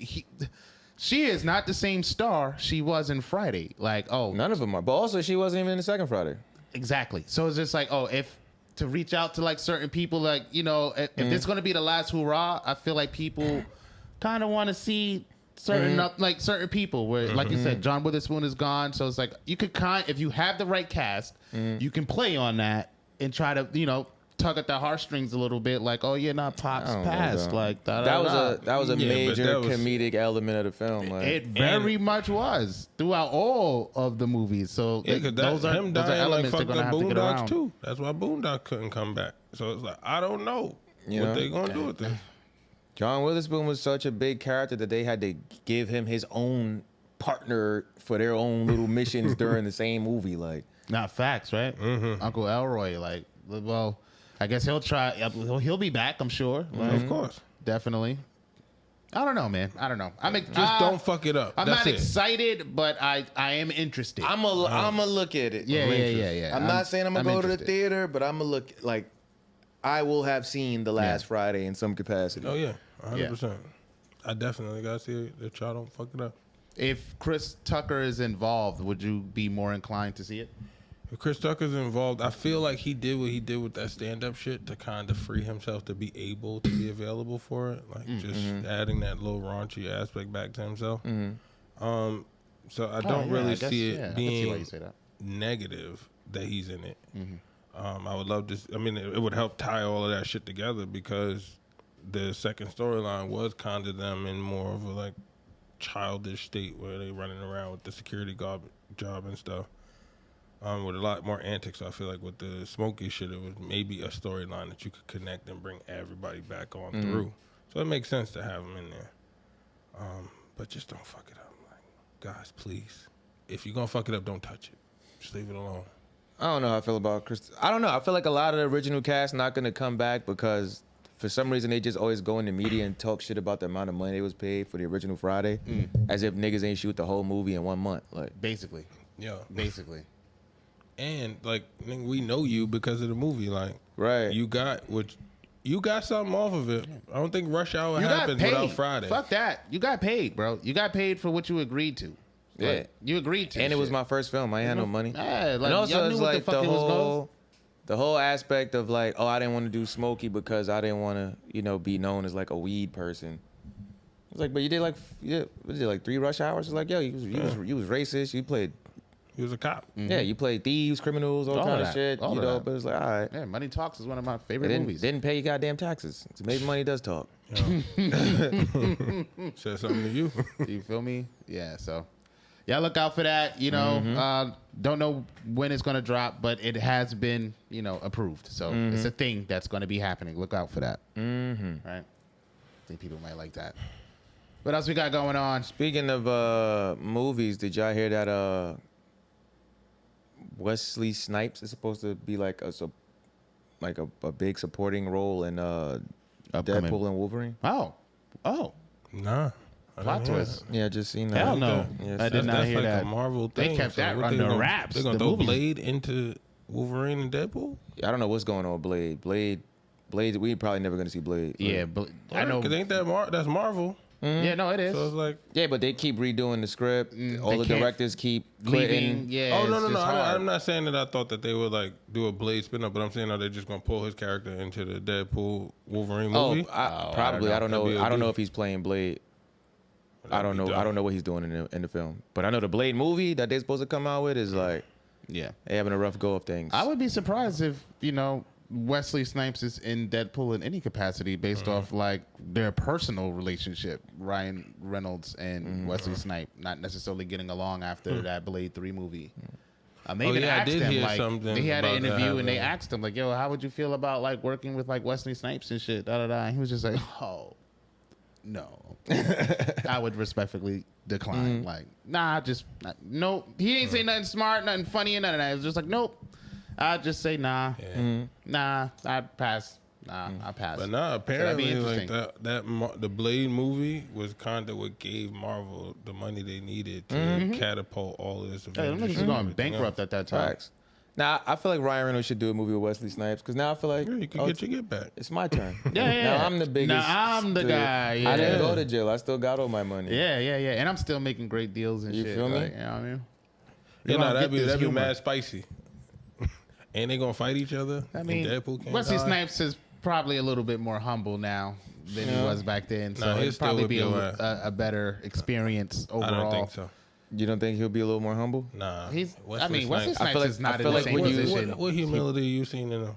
She is not the same star she was in Friday. Like, oh, None of them are. But also, she wasn't even in the second Friday. exactly. So it's just like, oh, if to reach out to like certain people, like, you know, if it's gonna be the last hurrah, I feel like people kind of want to see certain like certain people where, like you said, John Witherspoon is gone, so it's like you could if you have the right cast, you can play on that and try to, you know, tug at the heartstrings a little bit, like, oh yeah, not Pops I don't know, passed, though. like That was a Yeah, but major that was- comedic element of the film. Like, It very much was throughout all of the movies. So Yeah, because him those are dying like elements they're fucked gonna up have to get Boondocks around. too. That's why Boondock couldn't come back. So it's like I don't know You what know? they gonna do with this. John Witherspoon was such a big character that they had to give him his own partner for their own little missions during the same movie. Like, Not facts, right? Uncle Elroy, like, well, I guess he'll try. He'll be back, I'm sure. Like, Of course. definitely. I don't know, man. I don't know. Just don't fuck it up. I'm That's not it. excited, but I am interested. I'm gonna look at it. yeah. I'm not saying I'm gonna go to the interested. theater, but I'm gonna look like I will have seen the last Friday in some capacity. Oh yeah, 100%. I definitely gotta see that y'all don't fuck it up. If Chris Tucker is involved, would you be more inclined to see it? If Chris Tucker's involved, I feel like he did what he did with that stand-up shit to kind of free himself to be able to be available for it, like just adding that little raunchy aspect back to himself. So I don't really see it I can see why being you say that. negative that he's in it. I would love to. I mean, it would help tie all of that shit together because the second storyline was kind of them in more of a like childish state where they running around with the security guard job and stuff. With a lot more antics, I feel like with the Smokey shit, it was maybe a storyline that you could connect and bring everybody back on through. So it makes sense to have them in there. But just don't fuck it up. Like, guys, please. If you're going to fuck it up, don't touch it. Just leave it alone. I don't know how I feel about Chris. I don't know. I feel like a lot of the original cast not gonna come back because for some reason they just always go in the media and talk shit about the amount of money they was paid for the original Friday, as if niggas ain't shoot the whole movie in 1 month. Like, Basically. Yeah. basically. And like nigga, we know you because of the movie. Like Right. you got something off of it. I don't think Rush Hour You got happens paid. without Friday. Fuck that. You got paid, bro. You got paid for what you agreed to. Yeah. Like, you agreed to. And it was shit. my first film. I ain't had no money. Yeah, like, And also, y'all it's knew what like the fuck it was going. the whole aspect of like, oh, I didn't want to do Smokey because I didn't want to, be known as like a weed person. It's like, but you did like 3 Rush Hours. It's like, yo, you was racist. You played. He was a cop. Yeah, you played thieves, criminals, all kind of shit. all of that. But it's like, all right. Yeah, Money Talks is one of my It favorite movies. didn't pay your goddamn taxes. So maybe money does talk. Said something to you. You feel me? Yeah, so yeah, look out for that. Don't know when it's gonna drop, but it has been, approved. So it's a thing that's gonna be happening. Look out for that. Right? I think people might like that. What else we got going on? Speaking of movies, did y'all hear that Wesley Snipes is supposed to be like a big supporting role in Upcoming. Deadpool and Wolverine? Oh, Nah. I plot didn't hear twist. that. Yeah, just seen that. Hell no. Yes. I did not That's hear like that. a Marvel They thing. kept that what under they gonna- wraps, They gonna the throw movie. Blade into Wolverine and Deadpool? I don't know what's going on with Blade. Blade. We probably never gonna see Blade. Yeah, but I know. Because ain't that's Marvel. Yeah, no, it is. So it's like, Yeah, but they keep redoing the script. All they the can't- directors keep Leaving. quitting. Yeah. oh, no, it's no, no. just hard. I'm not saying that I thought that they would like do a Blade spin-off, but I'm saying that they're just going to pull his character into the Deadpool Wolverine movie. Probably. I don't know. That'd be a I don't know deal. if he's playing Blade. I That'd don't be know. dope. I don't know what he's doing in the film. But I know the Blade movie that they're supposed to come out with is like Yeah. they having a rough go of things. I would be surprised if, Wesley Snipes is in Deadpool in any capacity based off like their personal relationship, Ryan Reynolds and Wesley Snipes, not necessarily getting along after that Blade 3 movie. They even yeah, I asked did him, hear like, something they had an about that interview and they happening. asked him, like, yo, how would you feel about like working with like Wesley Snipes and shit, da da da. And he was just like, oh, no. I would respectfully decline. Like, nah, nope. He ain't say nothing smart, nothing funny, and none of that. It was just like, nope. I'd just say nah. Nah, I'd pass. Nah, I pass. But nah, That'd be apparently interesting. like the Blade movie was kind of what gave Marvel the money they needed to catapult all of this. Hey, them Avengers niggas was and going everything bankrupt else. at that time. Facts. Now I feel like Ryan Reynolds should do a movie with Wesley Snipes because now I feel like Yeah, you can get your get back. it's my turn. Yeah. Now I'm the biggest. Now I'm the guy. Yeah. I didn't go to jail. I still got all my money. Yeah. And I'm still making great deals and You shit. feel me? Like, you know what I mean? Yeah, You no, gonna that'd get this be humor. mad spicy. And they gonna fight each other. I mean, and Deadpool can't Wesley die? Snipes is probably a little bit more humble now than he was back then. So Nah, he'll it'd still probably whip be your a better experience overall. I don't think so. You don't think he'll be a little more humble? Nah. Wesley Snipes I feel like- is not I in feel the like same when you- position. What humility you seen in him?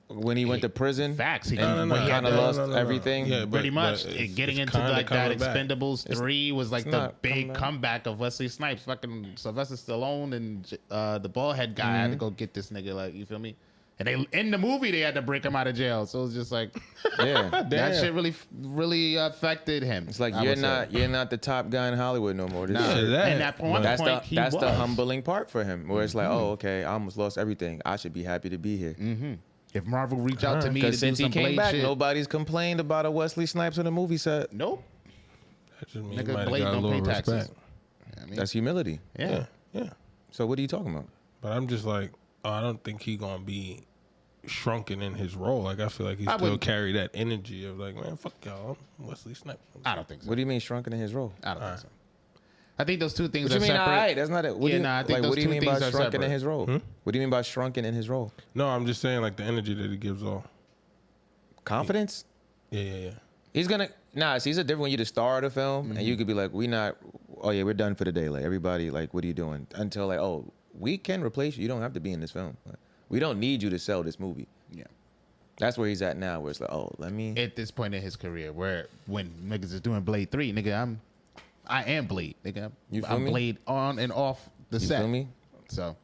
When he went to prison, Facts. He and when he had kind of the- lost everything. Yeah, Pretty much. it's Getting into kinda like that coming back. Expendables 3 was like it's the not big coming back. comeback of Wesley Snipes. Fucking Sylvester Stallone and the bald head guy had to go get this nigga. Like, you feel me? And they in the movie they had to break him out of jail. So it was just like Yeah, that Damn. shit really affected him. it's like I would say. you're not the top guy in Hollywood no more. This Nah. shit- that. And at one That's point he the was. humbling part for him, where it's like, oh, okay, I almost lost everything. I should be happy to be here. If Marvel reach out to me to do Because since he some came Blade back, shit, nobody's complained about a Wesley Snipes in a movie set. nope. That just means Nigga, you might have Blade got a don't little pay taxes. respect. I mean, That's humility. yeah. Yeah. So what are you talking about? But I'm just like, I don't think he gonna be shrunken in his role. Like I feel like he still wouldn't- carry that energy of like, man, fuck y'all, I'm Wesley Snipes. I don't think so. What do you mean shrunken in his role? I don't think so. I think those two things What are you mean? separate. All right, that's not it. What Yeah, do you, nah, I think like, those what do you two mean things by are shrunken separate. in his role? What do you mean by shrunken in his role? No, I'm just saying like the energy that he gives off. Confidence? Yeah. He's gonna see. It's a different when you're the star of the film, and you could be like, "We not. Oh yeah, we're done for the day. Like everybody, like, what are you doing?" Until like, "Oh, we can replace you. You don't have to be in this film. Like, we don't need you to sell this movie." Yeah. That's where he's at now. Where it's like, "Oh, let me." At this point in his career, where when niggas is doing Blade 3, nigga, I am Blade, nigga. You feel I'm me? Blade on and off the You set. feel me? So,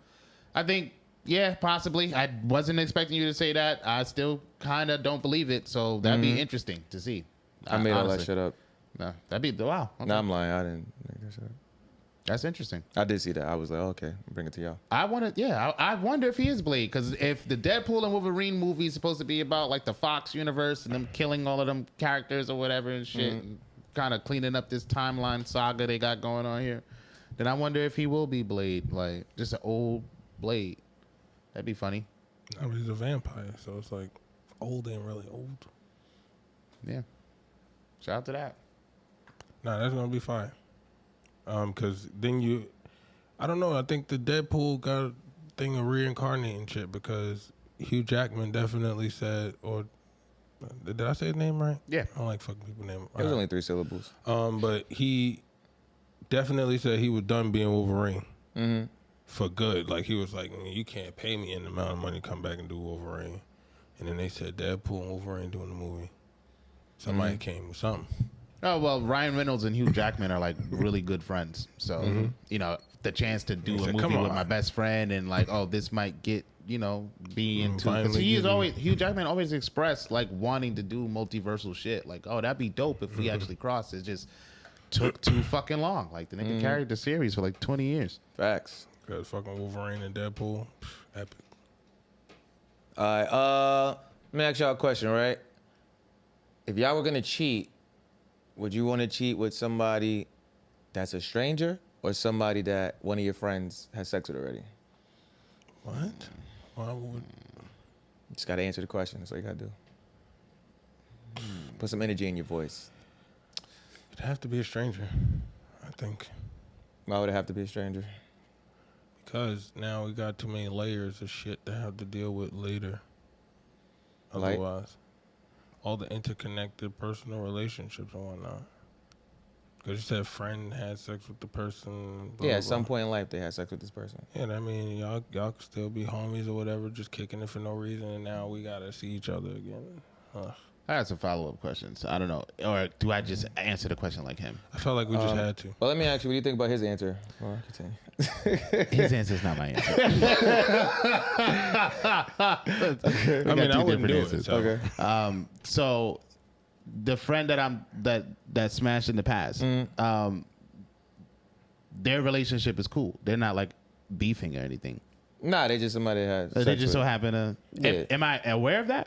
I think, yeah, possibly. I wasn't expecting you to say that. I still kind of don't believe it. So that'd be interesting to see. I made all that honestly. shit up. No, that'd be wow. Okay. No, I'm lying. I didn't make that shit up. That's interesting. I did see that. I was like, okay, bring it to y'all. I want to, yeah. I wonder if he is Blade, because if the Deadpool and Wolverine movie is supposed to be about like the Fox universe and them killing all of them characters or whatever and shit, and kind of cleaning up this timeline saga they got going on here, Then I wonder if he will be Blade, like just an old Blade. That'd be funny. I mean, he's a vampire, so it's like old ain't really old. Yeah. Shout out to that. Nah, that's gonna be fine. Cause then I don't know. I think the Deadpool got a thing of reincarnating shit because Hugh Jackman definitely said, or did I say his name right? Yeah. I don't like fucking people's name. It was only 3 syllables. But he definitely said he was done being Wolverine. Mm-hmm. For good. Like, he was like, you can't pay me an amount of money to come back and do Wolverine. And then they said Deadpool and Wolverine doing the movie. Somebody came with something. Oh, well, Ryan Reynolds and Hugh Jackman are like really good friends. So, you know, the chance to do a said, movie "Come with on." my best friend and like, oh, this might get, you know, be into. Because finally Hugh Jackman always expressed like wanting to do multiversal shit. Like, oh, that'd be dope if we actually crossed. It just took too fucking long. Like, the nigga carried the series for like 20 years. Facts. Because fucking Wolverine and Deadpool, epic. All right. Let me ask y'all a question, right? If y'all were gonna cheat, would you want to cheat with somebody that's a stranger or somebody that one of your friends has sex with already? What? Why would... Just gotta answer the question. That's all you gotta do. Put some energy in your voice. It'd have to be a stranger, I think. Why would it have to be a stranger? Because now we got too many layers of shit to have to deal with later. Like? Otherwise, all the interconnected personal relationships and whatnot. Because you said friend had sex with the person. Blah, Yeah, blah, at some blah. point in life they had sex with this person. Yeah, I mean, y'all could still be homies or whatever, just kicking it for no reason, and now we gotta see each other again. I had some follow-up questions. I don't know. Or do I just answer the question like him? I felt like we just had to. Well, let me ask you, what do you think about his answer? Or continue. His answer is not my answer. I mean, I wouldn't do it. So. Okay. So the friend that smashed in the past, their relationship is cool. They're not like beefing or anything. Nah, they just somebody that has They sex just so with. happen to. Yeah. Am I aware of that?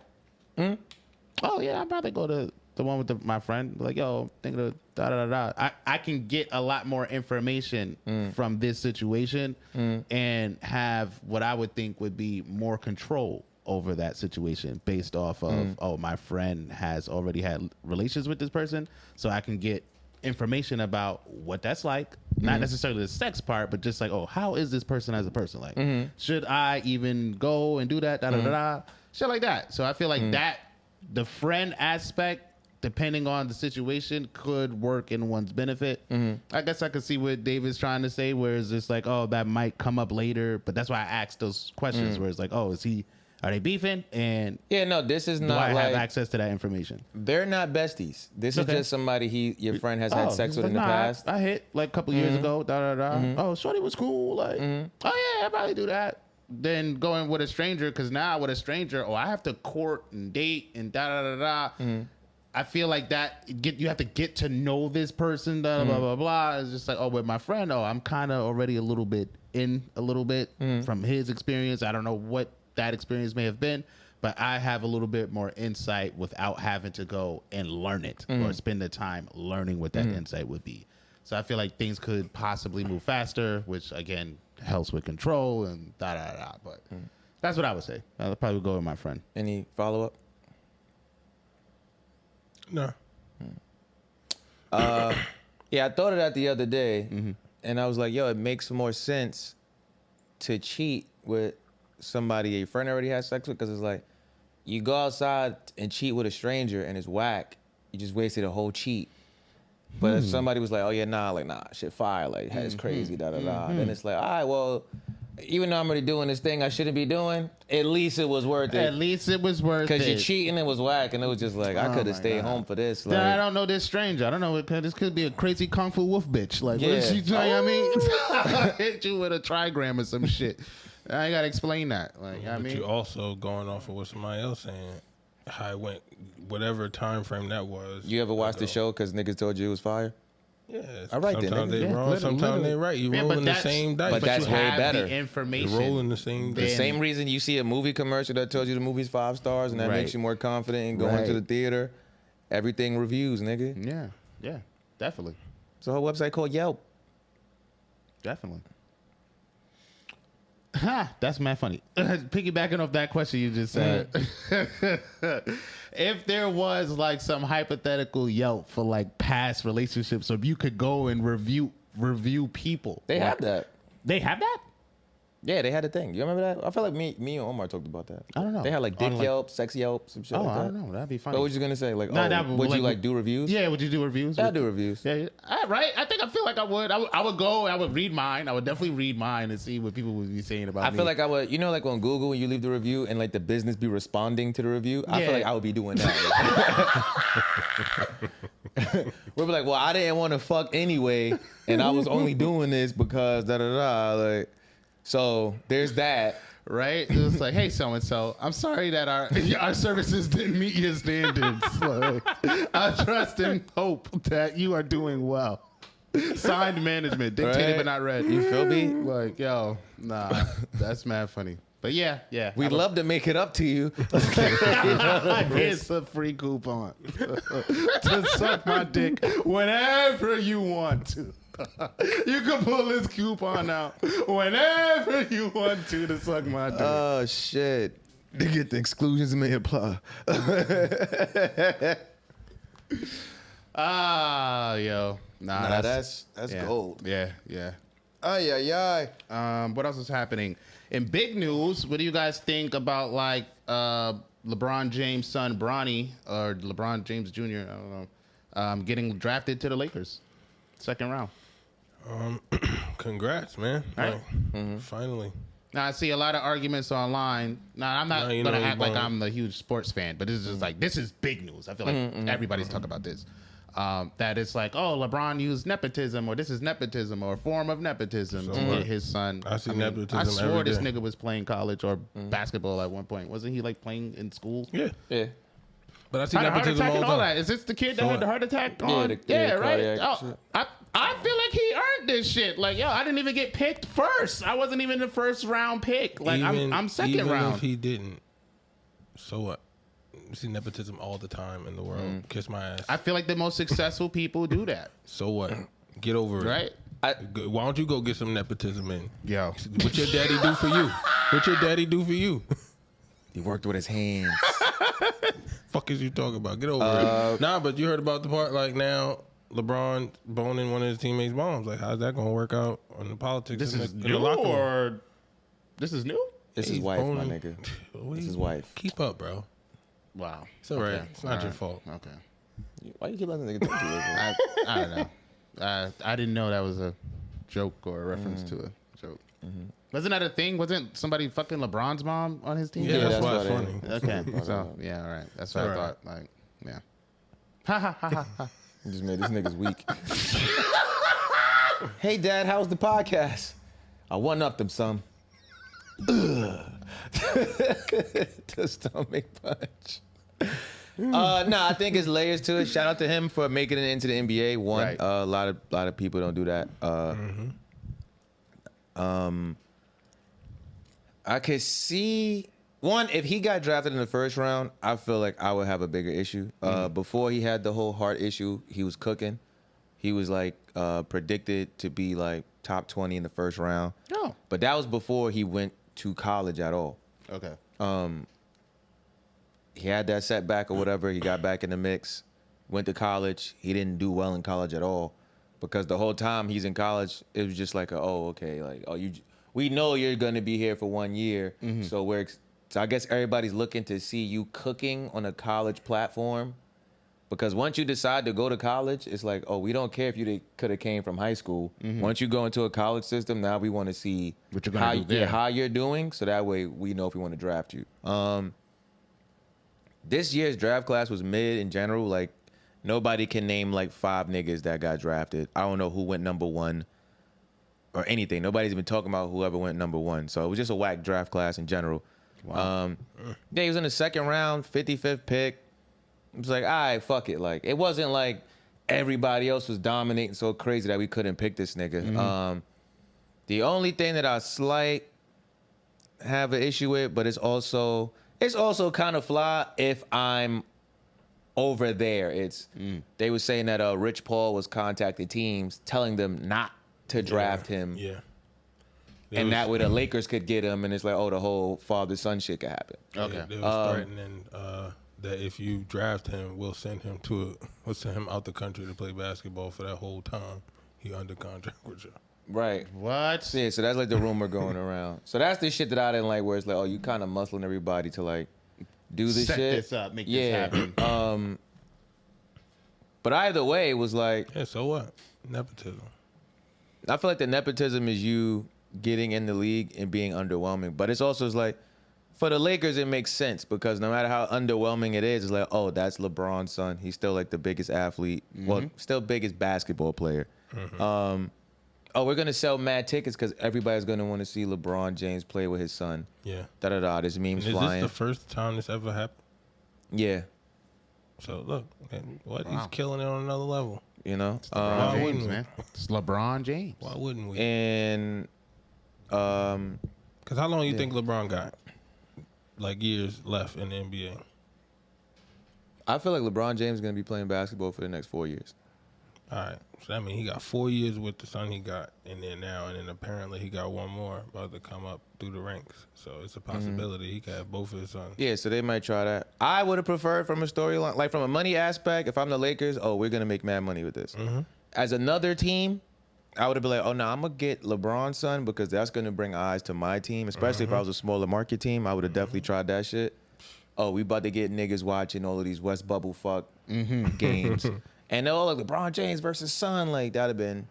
Oh yeah, I'd probably go to the one with my friend. Like, yo, think of da da da da. I can get a lot more information from this situation and have what I would think would be more control over that situation based off of oh, my friend has already had relations with this person, so I can get information about what that's like. Not necessarily the sex part, but just like, oh, how is this person as a person? Like, should I even go and do that? Da da da da. Shit like that. So I feel like that. The friend aspect, depending on the situation, could work in one's benefit. I guess I could see what David's trying to say, where it's just like, oh, that might come up later. But that's why I asked those questions, where it's like, oh, are they beefing? And Yeah, no, this is do not I like have access to that information? they're not besties. This Okay. is just somebody your friend has had sex with in the nah, past. I hit like a couple years ago. Da da da. Oh, shorty was cool. Like, oh yeah, I probably do that. Then going with a stranger, because now with a stranger, I have to court and date and da da da da. I feel like you have to get to know this person, blah blah blah. It's just like, oh, with my friend, I'm kind of already a little bit from his experience. I don't know what that experience may have been, but I have a little bit more insight without having to go and learn it or spend the time learning what that insight would be. So I feel like things could possibly move faster, which again helps with control and da da da. But that's what I would say. I'll probably go with my friend. Any follow up? No. Yeah, I thought of that the other day, and I was like, yo, it makes more sense to cheat with somebody a friend already has sex with, because it's like, you go outside and cheat with a stranger and it's whack, you just wasted a whole cheat. But if somebody was like, oh yeah, nah, shit fire, like, it's crazy, da da da, then it's like, all right, well, even though I'm already doing this thing I shouldn't be doing, at least it was worth it. At least it was worth it. Because you're cheating, it was whack, and it was just like, I could have stayed home for this. Like, I don't know this stranger. I don't know. This could be a crazy kung fu wolf bitch. Like, what Yeah. is she doing? I mean, hit you with a trigram or some shit. I gotta explain that. Like, I But mean, you also going off of what somebody else saying, how it went, whatever time frame that was. you ever watched the show because niggas told you it was fire? Yeah. All right, then, sometimes nigga. they Yeah, wrong, sometimes they right. You Yeah, but rolling the that's- same dice. but that's you way have better. the information. You're rolling the same The dice. same reason you see a movie commercial that tells you the movie's 5 stars and that Right. makes you more confident in going to the theater. Everything reviews, nigga. Yeah, definitely. It's a whole website called Yelp. Definitely. Ha, that's mad funny. Piggybacking off that question you just said, if there was like some hypothetical Yelp for like past relationships, so if you could go and review people, They have that. They have that. Yeah, they had a thing. You remember that? I feel like me and Omar talked about that. I don't know. They had like dick On, like- Yelp, sex Yelp, some shit Oh, like that. I don't know. That'd be funny. What was you gonna say? Like, Nah, that would would, you like, like do reviews? Yeah, would you do reviews? I'd do reviews. Yeah, right. I feel like I would. I would go. I would read mine. I would definitely read mine and see what people would be saying about me. I feel like I would, you know, like on Google when you leave the review and like the business be responding to the review. I feel Yeah. like I would be doing that. We'll be like, well, I didn't want to fuck anyway, and I was only doing this because da da da. Like, so there's that. right? It was like, hey, so and so, I'm sorry that our services didn't meet your standards. Like, I trust and hope that you are doing well. Signed management, dictated Right. but not read. You feel me? Like, yo, nah, that's mad funny. But yeah. We'd love to make it up to you. Here's a free coupon to suck my dick whenever you want to. You can pull this coupon out whenever you want to suck my dick. Oh shit! To get the exclusions may apply. Yo. Nah, that's yeah. gold. Yeah. Ay ay ay. What else is happening? In big news, what do you guys think about like LeBron James' son Bronny or LeBron James Jr. I don't know, getting drafted to the Lakers, second round? Congrats, man. Right. Like, finally. Now I see a lot of arguments online. Now I'm not Now you gonna know act like LeBron. I'm a huge sports fan, but this is just like this is big news. I feel like everybody's talking about this. That it's like, oh, LeBron used nepotism, or this is nepotism, or a form of nepotism to get his son. I see nepotism I swore every this day. nigga was playing college or basketball at one point. Wasn't he like playing in school? Yeah. Yeah. But I see Had a heart nepotism attack all and the all time. that. Is this the kid that So had the what? heart attack Yeah, on? the right. cardiac Oh, shit. I feel like he earned this shit. Like, yo, I didn't even get picked first. I wasn't even the first round pick. Like, I'm second even round. if he didn't, so what? You see nepotism all the time in the world. Kiss my ass. I feel like the most successful people do that, So what? Get over it. right? Why don't you go get some nepotism in? Yo, What your daddy do for you? What your daddy do for you? He worked with his hands. Fuck is you talking about? Get over it. Nah, but you heard about the part like now LeBron boning one of his teammates' moms. Like, how's that gonna work out on the politics? this in is the, in the new locker room? or this is new? It's his He's wife, my boning- nigga. What It's do his you- wife. Keep up, bro. Wow, It's all right. Okay. It's not All your right. fault. Okay, Why you keep letting the nigga talk to you? Like that? I don't know. I didn't know that was a joke or a reference to a joke. Wasn't that a thing? Wasn't somebody fucking LeBron's mom on his team? Yeah, Yeah, that's why that's it's why funny. Okay, so yeah, all right. That's what I All right. thought. Like, yeah. Ha ha ha ha ha. You just made this nigga's weak. Hey, Dad, how's the podcast? I one-upped him some. The stomach punch. Nah, I think it's layers to it. Shout out to him for making it into the NBA. One, Right. a lot of people don't do that. I could see one if he got drafted in the first round. I feel like I would have a bigger issue. Before he had the whole heart issue, he was cooking. He was like predicted to be like top 20 in the first round. Oh, But that was before he went to college at all. okay. He had that setback or whatever. He got back in the mix, went to college. He didn't do well in college at all because the whole time he's in college, it was just like, we know you're going to be here for 1 year. So I guess everybody's looking to see you cooking on a college platform. Because once you decide to go to college, it's like, oh, we don't care if you could have came from high school. Once you go into a college system, now we want to see What you're gonna do there. how you're doing, so that way we know if we want to draft you. This year's draft class was mid in general. Like, nobody can name like 5 niggas that got drafted. I don't know who went number 1 or anything. Nobody's even talking about whoever went number 1. So it was just a whack draft class in general. Yeah, he was in the second round, 55th pick. It was like, all right, fuck it. Like, it wasn't like everybody else was dominating so crazy that we couldn't pick this nigga. The only thing that I have an issue with, but it's also kind of fly if I'm over there. They were saying that Rich Paul was contacting teams telling them not to draft him. Yeah. And that way the Lakers could get him, and it's like, oh, the whole father-son shit could happen. Okay. They was threatening that if you draft him, we'll send him out the country to play basketball for that whole time he under contract with you. Right. What? Yeah, so that's like the rumor going around. So that's the shit that I didn't like, where it's like, oh, you kind of muscling everybody to like do this Set shit. this up, make this happen. But either way, it was like, Yeah, so what? Nepotism. I feel like the nepotism is you getting in the league and being underwhelming. But it's also like, for the Lakers, it makes sense because no matter how underwhelming it is, it's like, oh, that's LeBron's son. He's still like the biggest athlete. Well, still biggest basketball player. Oh, we're going to sell mad tickets because everybody's going to want to see LeBron James play with his son. Yeah. Da-da-da. There's memes Is flying. this the first time this ever happened? Yeah. So look, he's killing it on another level. You know? LeBron wouldn't James, we? man. It's LeBron James. Why wouldn't we? And Because how long you think LeBron got? Like years left in the NBA. I feel like LeBron James is going to be playing basketball for the next 4 years. All right. So that means he got 4 years with the son he got in there now, and then apparently he got one more about to come up through the ranks. So it's a possibility he could have both of his sons. Yeah, so they might try that. I would have preferred from a storyline, like from a money aspect, if I'm the Lakers, oh, we're going to make mad money with this. As another team, I would have been like, oh, no, I'm going to get LeBron's son because that's going to bring eyes to my team, especially if I was a smaller market team. I would have definitely tried that shit. Oh, we about to get niggas watching all of these West Bubble fuck games. And they're all like, LeBron James versus son, like, that would have been...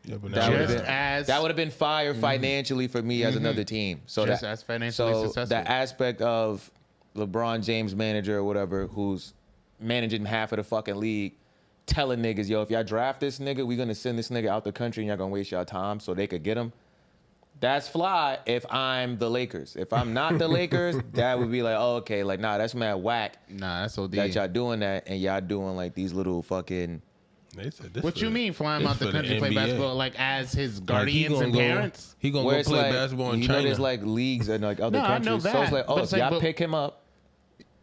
Yeah, but That now would Just have as been fire financially for me as another team. So Just that, as financially successful. the aspect of LeBron James manager or whatever, who's managing half of the fucking league, telling niggas, yo, if y'all draft this nigga, we gonna send this nigga out the country and y'all gonna waste y'all time so they could get him. That's fly if I'm the Lakers. If I'm not the Lakers, that would be like, oh, okay, like, nah, that's mad whack Nah, that's OD. that y'all doing that and y'all doing like these little fucking... They said this What for you the- mean flying this out the for country to play NBA. basketball like as his Like, he guardians gonna and go- parents? He gonna Where go it's play like, basketball in you China. know, there's like leagues in like other No, I know countries. So it's that, like, oh, but if it's like, y'all but- pick him up,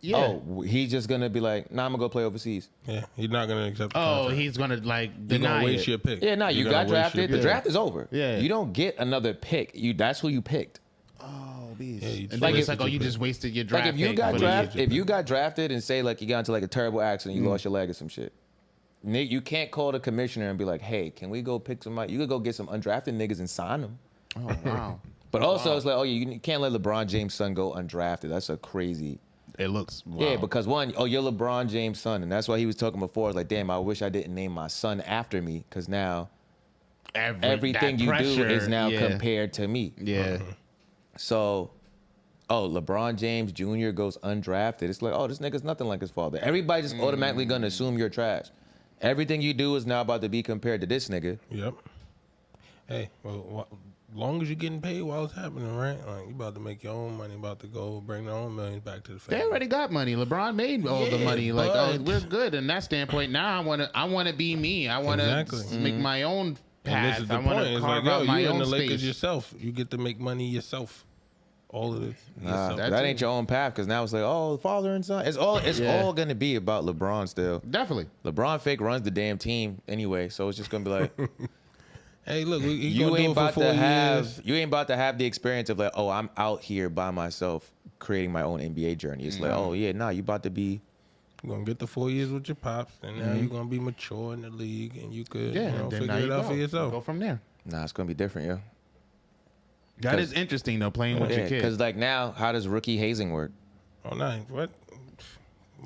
Yeah. oh, he's just gonna be like, nah, I'm gonna go play overseas. Yeah, he's not gonna accept the Oh, contract. he's gonna like You're deny gonna waste it. your pick. Yeah, no, you You're got gonna waste your drafted. The pick. draft is over. Yeah. You don't get another pick. That's who you picked. Oh, Yeah, you and just then it's wasted like, oh, your you pick. just wasted your draft. Like if you pick got for the drafted, year. if you got drafted and say like you got into like a terrible accident, you lost your leg or some shit. Nick, you can't call the commissioner and be like, hey, can we go pick somebody? You could go get some undrafted niggas and sign them. Oh wow. But also, it's like, oh, you can't let LeBron James' son go undrafted. That's a crazy. It looks Yeah, because one, oh, you're LeBron James' son, and that's why he was talking before. It's like, damn, I wish I didn't name my son after me, because now everything that you pressure, do is now yeah. compared to me. Yeah. So, oh, LeBron James Jr. goes undrafted. It's like, oh, this nigga's nothing like his father. Everybody's just automatically gonna assume you're trash. Everything you do is now about to be compared to this nigga. Yep. Hey, well, long as you're getting paid while it's happening, right? Like you about to make your own money, about to go bring their own millions back to the family. They already got money. LeBron made all the Yeah, money. Like, oh, but- we're good in that standpoint. Now I wanna be me. I wanna Exactly. make my own And path. this is the I point. wanna It's carve like, out yo, my you in own the Lakers space. yourself. You get to make money yourself. All of this. yourself. that That too. ain't your own path, because now it's like, oh, father and son. It's all gonna be about LeBron still. Definitely. LeBron fake runs the damn team anyway, so it's just gonna be like, Hey, look, he you gonna do ain't it for about 4 to years. have the experience of like, oh, I'm out here by myself creating my own NBA journey. It's like, oh yeah, nah, you about to be. You're gonna get the 4 years with your pops, and now you're gonna be mature in the league, and you could Yeah. you know, and then figure now it you out go. for yourself. Go from there. Nah, it's gonna be different, yo. That is interesting though, playing with Yeah, your kid. because like now, how does rookie hazing work? Oh, nice. What?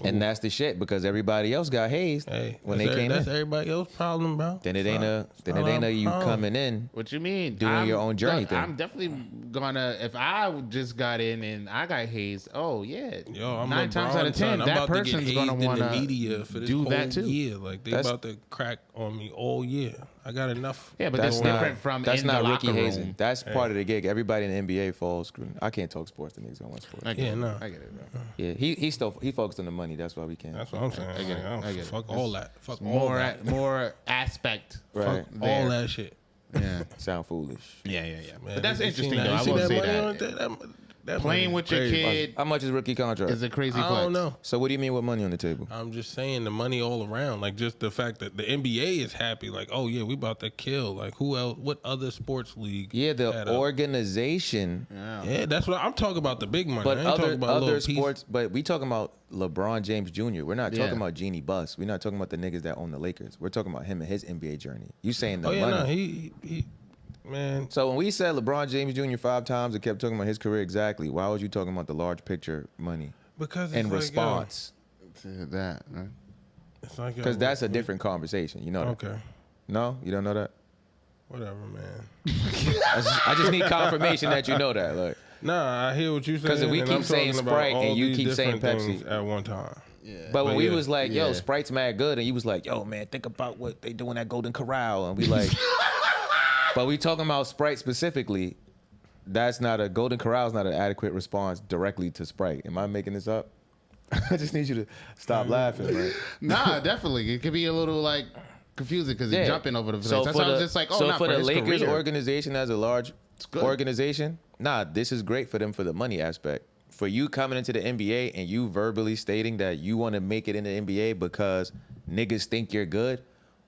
And that's the shit, because everybody else got hazed Hey, when they came that's in. everybody else's problem, bro. Then it It's ain't not a you our problem. coming in. What you mean? Doing your own journey look, thing. I'm definitely gonna. If I just got in and I got hazed, oh yeah, Yo, I'm 9 times out of LeBron's 10, son. I'm that about to get person's hazed gonna in the wanna media for this do whole that too. year. Like they That's- about to crack on me all year. I got enough. Yeah, but That's that's not different from that's in not the rookie locker hazing. room. That's part of the gig. Everybody in the NBA falls. I can't talk sports. The niggas don't want sports. I get Yeah, it. no. I get it, bro. Yeah, he focused on the money. That's why we can't. That's what I'm saying. I get it. Like, I get it. Fuck all that. Fuck all More that. more aspect. Right. Fuck there. all that shit. Yeah. Sound foolish. Yeah. Man, But that's you interesting seen though. You I see will that say money that. on Playing with your kid How much is rookie contract? is a crazy flex. I don't know. So what do you mean with money on the table? I'm just saying the money all around, like just the fact that the NBA is happy, like, oh yeah, we about to kill. Like who else? What other sports league? Yeah, the had a- organization. Yeah, that's what I'm talking about. The big money. But I ain't talking about a other little piece. sports, but we talking about LeBron James Jr. We're not Yeah. talking about Jeannie Buss. We're not talking about the niggas that own the Lakers. We're talking about him and his NBA journey. You saying the Oh yeah, money? no, he man. So when we said LeBron James Jr. 5 times and kept talking about his career exactly, why was you talking about the large picture money Because it's in like, response? To that, right? It's like, Because that's a different conversation. You know that? Okay, No, you don't know that. whatever, man. I just need confirmation that you know that. Like, Nah, I hear what you saying. 'Cause if we and keep I'm saying talking about Sprite and all you these keep saying different Pepsi. things at one time. but when But we yeah. was like, "Yo, Yeah. Sprite's mad good," and you was like, "Yo, man, think about what they doing at Golden Corral," and we like, but we talking about Sprite specifically. That's not a Golden Corral is not an adequate response directly to Sprite. Am I making this up? I just need you to stop laughing. Like, Nah, definitely. It could be a little like confusing because you're jumping over the place. That's for why I was the- just like, oh, so not for the his Lakers career. organization as a large good. organization, nah, this is great for them for the money aspect. For you coming into the NBA and you verbally stating that you want to make it in the NBA because niggas think you're good,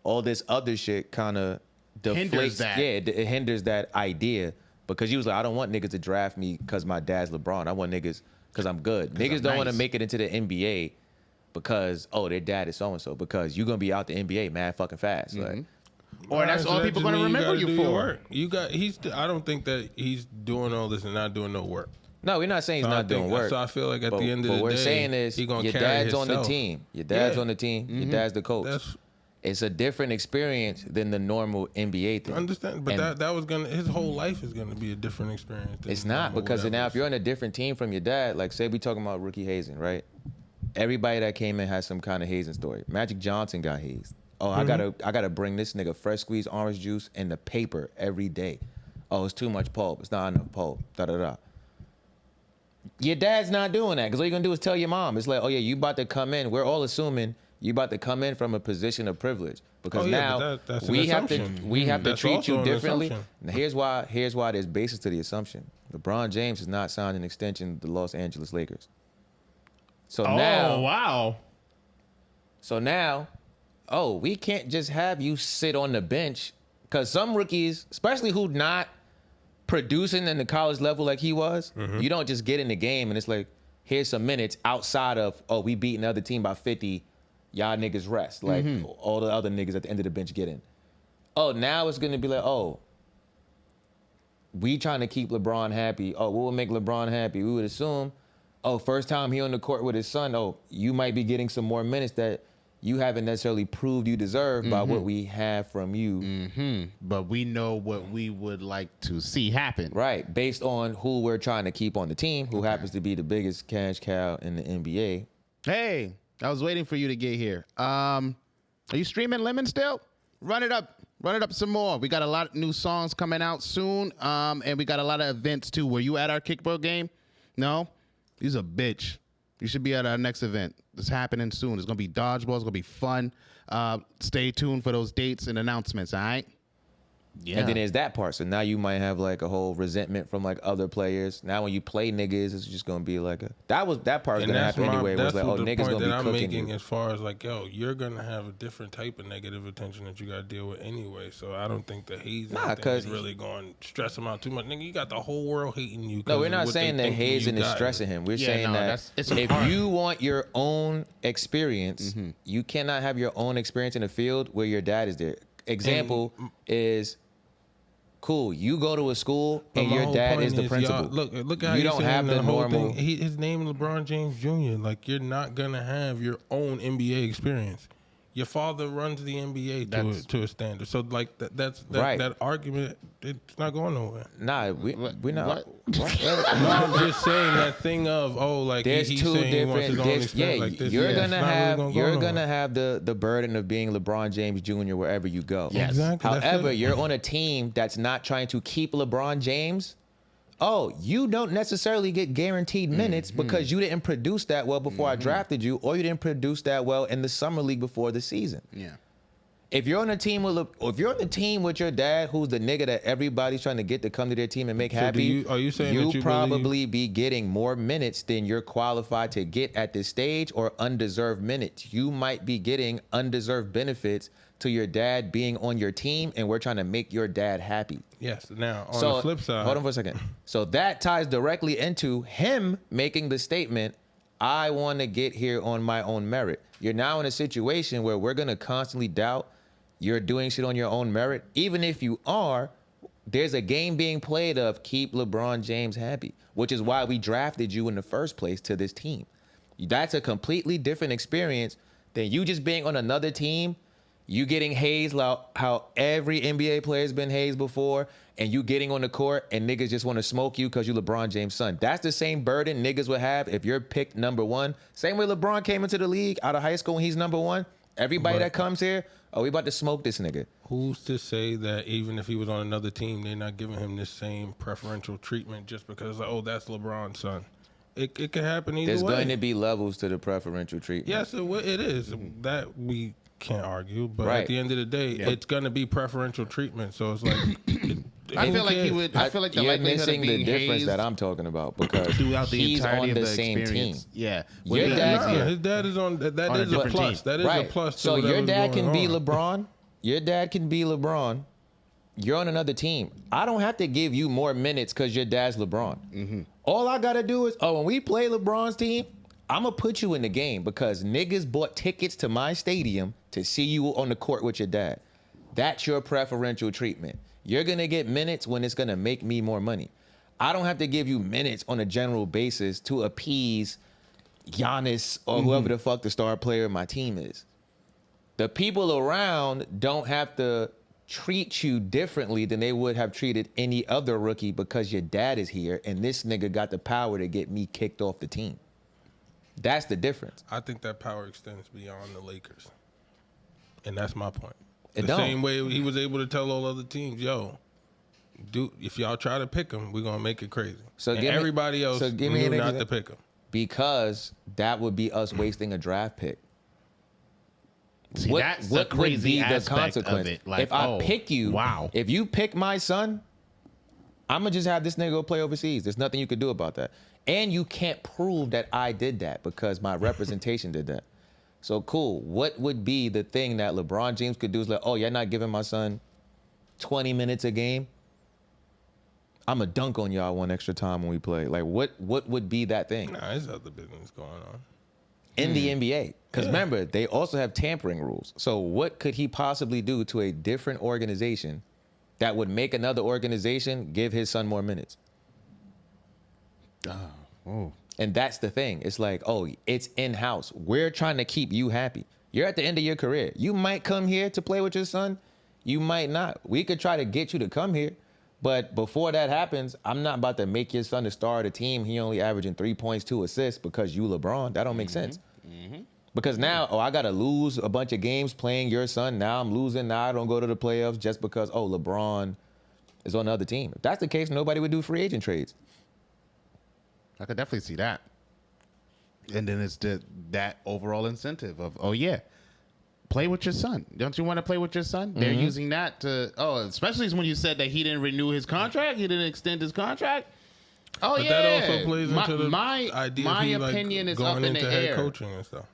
all this other shit kind of Hinders deflates. that. Yeah, it hinders that idea because you was like, I don't want niggas to draft me because my dad's LeBron. I want niggas because I'm good. Niggas I'm don't want to nice. make it into the NBA because their dad is so and so because you're gonna be out the NBA mad fucking fast. Like, Or that's So all that people just going to mean remember gotta you do your for. work. You got. I don't think that he's doing all this and not doing no work. no, we're not saying he's So I not doing think- work. So I feel like at But the end of what the we're day, saying is he gonna your carry dad's on the himself. team. Your dad's Yeah. on the team. Your dad's the coach. That's It's a different experience than the normal NBA thing. I understand, but And that was gonna. His whole life is gonna be a different experience. than it's not normal because now whatever. if you're on a different team from your dad, like say we talking about rookie hazing, right? Everybody that came in has some kind of hazing story. Magic Johnson got hazed. Oh, I gotta bring this nigga fresh squeezed orange juice in the paper every day. Oh, it's too much pulp. It's not enough pulp. Da da da. Your dad's not doing that because all you're gonna do is tell your mom. It's like, oh yeah, you about to come in. We're all assuming you about to come in from a position of privilege because Oh, yeah, now but that's an we have to assumption. That's treat also you an differently. assumption. Now, here's why there's basis to the assumption. LeBron James has not signed an extension with the Los Angeles Lakers. So wow. now, we can't just have you sit on the bench because some rookies, especially who not producing in the college level like he was, you don't just get in the game and it's like, here's some minutes outside of, we beating the other team by 50, y'all niggas rest. Like all the other niggas at the end of the bench get in. Oh, now it's gonna be like, we trying to keep LeBron happy. Oh, what would make LeBron happy? We would assume, first time he on the court with his son, you might be getting some more minutes that you haven't necessarily proved you deserve by what we have from you. But we know what we would like to see happen. Right, based on who we're trying to keep on the team, who happens to be the biggest cash cow in the NBA. Hey, I was waiting for you to get here. Are you streaming Lemon still? Run it up some more. We got a lot of new songs coming out soon, and we got a lot of events too. Were you at our kickball game? No? He's a bitch. You should be at our next event. It's happening soon. It's going to be dodgeball. It's going to be fun. Stay tuned for those dates and announcements, all right? Yeah. And then there's that part. So now you might have like a whole resentment from like other players. Now when you play niggas, it's just gonna be like that part's And gonna that's happen anyway. It was that's like, what the niggas point gonna that be I'm cooking making you. as far as like, you're gonna have a different type of negative attention that you gotta deal with anyway. So I don't think that he's because really going to stress him out too much. Nigga, you got the whole world hating you. No, 'cause we're of not what saying they that think you hazing is got. stressing him. We're Yeah, saying no, that it's if hard. you want your own experience, you cannot have your own experience in the field where your dad is there. Example is cool. You go to a school But and my your whole dad point is the principal. Look at how you he's don't saying have the whole normal. thing. His name is LeBron James Jr. Like, you're not gonna have your own NBA experience. Your father runs the NBA to a standard. So like Right. that argument, it's not going nowhere. Nah, we're not. No, I'm just saying that thing of like There's he's two saying he wants different. his own experience like this. You're Yeah, gonna it's not really have gonna go you're nowhere. gonna have the burden of being LeBron James Jr. wherever you go. Yes. Exactly. That's However, it. you're on a team that's not trying to keep LeBron James. You don't necessarily get guaranteed minutes because you didn't produce that well before I drafted you, or you didn't produce that well in the summer league before the season. Yeah. If you're on a team with your dad, who's the nigga that everybody's trying to get to come to their team and make happy, are you saying that you probably be getting more minutes than you're qualified to get at this stage, or undeserved minutes. You might be getting undeserved benefits to your dad being on your team, and we're trying to make your dad happy. Yes. Now, on the flip side. Hold on for a second. So that ties directly into him making the statement, I want to get here on my own merit. You're now in a situation where we're going to constantly doubt you're doing shit on your own merit. Even if you are, there's a game being played of keep LeBron James happy, which is why we drafted you in the first place to this team. That's a completely different experience than you just being on another team, you getting hazed like how every NBA player's been hazed before, and you getting on the court and niggas just want to smoke you because you LeBron James' son. That's the same burden niggas would have if you're picked number one. Same way LeBron came into the league out of high school when he's number one. Everybody that comes here, oh, we about to smoke this nigga. Who's to say that even if he was on another team, they're not giving him this same preferential treatment just because, oh, that's LeBron's son? It could happen either way. There's going to be levels to the preferential treatment. Yes, it is. That we can't argue. But Right. at the end of the day, it's going to be preferential treatment. So it's like... I feel like he would. I feel like the You're likelihood missing of being the difference hazed that I'm talking about because throughout the he's entirety on of the the same experience. team. Yeah, Your would be dad- easier. his dad is on. That On a is a different plus. team. That is a plus. To So your whatever's dad can going be on. LeBron. Your dad can be LeBron. You're on another team. I don't have to give you more minutes because your dad's LeBron. Mm-hmm. All I gotta do is, when we play LeBron's team, I'm gonna put you in the game because niggas bought tickets to my stadium to see you on the court with your dad. That's your preferential treatment. You're gonna get minutes when it's gonna make me more money. I don't have to give you minutes on a general basis to appease Giannis or whoever the fuck the star player of my team is. The people around don't have to treat you differently than they would have treated any other rookie because your dad is here and this nigga got the power to get me kicked off the team. That's the difference. I think that power extends beyond the Lakers, and that's my point. It The don't. same way he was able to tell all other teams, "Yo, if y'all try to pick him, we're gonna make it crazy." So and give me- everybody else so give me knew an not exa- to pick him. Because that would be us wasting a draft pick. See, that's the crazy aspect of it. Like, if I pick you, wow. If you pick my son, I'm gonna just have this nigga go play overseas. There's nothing you could do about that. And you can't prove that I did that because my representation did that. So cool. What would be the thing that LeBron James could do is like, oh, you're not giving my son 20 minutes a game? I'm going to dunk on y'all one extra time when we play. Like, what would be that thing? Nah, there's other business going on. In the NBA. Because remember, they also have tampering rules. So what could he possibly do to a different organization that would make another organization give his son more minutes? Oh. And that's the thing. It's like, oh, it's in-house. We're trying to keep you happy. You're at the end of your career. You might come here to play with your son. You might not. We could try to get you to come here. But before that happens, I'm not about to make your son the star of the team. He only averaging 3 points, 2 assists because you LeBron. That don't make sense. Because now, I got to lose a bunch of games playing your son. Now I'm losing. Now I don't go to the playoffs just because, LeBron is on the other team. If that's the case, nobody would do free agent trades. I could definitely see that. And then it's that overall incentive of, play with your son. Don't you want to play with your son? They're using that to, especially when you said that he didn't renew his contract, he didn't extend his contract. Oh, But yeah. that also plays into the my idea my of he, opinion is going up in the into head air. coaching and stuff.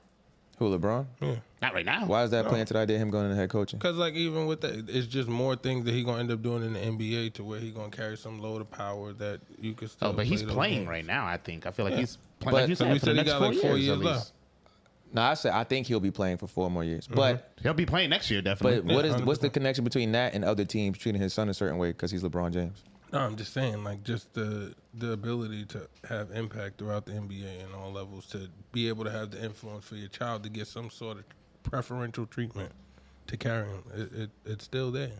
Who, LeBron? Yeah. Not right now. Why is that playing to the idea of him going into head coaching? Because even with that, it's just more things that he gonna end up doing in the NBA to where he gonna carry some load of power that you could still. But he's play those playing games. right now, I think. I feel like he's But- playing, like you so said, we for the said he next got 4 like 4 years years at least. left. No, I think he'll be playing for 4 more years. But He'll be playing next year, definitely. but what's the connection between that and other teams treating his son a certain way because he's LeBron James? No, I'm just saying, just the ability to have impact throughout the NBA and all levels, to be able to have the influence for your child to get some sort of preferential treatment to carry him. It's still there.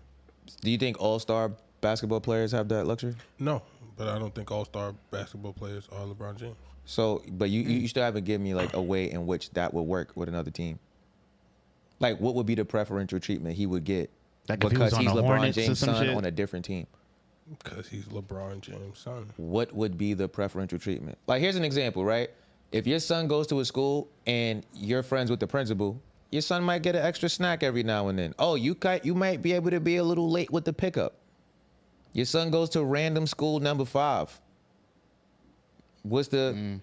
Do you think all-star basketball players have that luxury? No, but I don't think all-star basketball players are LeBron James. So, but you still haven't given me like a way in which that would work with another team. Like, what would be the preferential treatment he would get Like if he was because on he's the LeBron Hornets or James' some son shit? on a different team? Because he's LeBron James' son. What would be the preferential treatment? Like, here's an example, right? If your son goes to a school and you're friends with the principal, your son might get an extra snack every now and then. Oh, you might be able to be a little late with the pickup. Your son goes to random school number 5. What's the...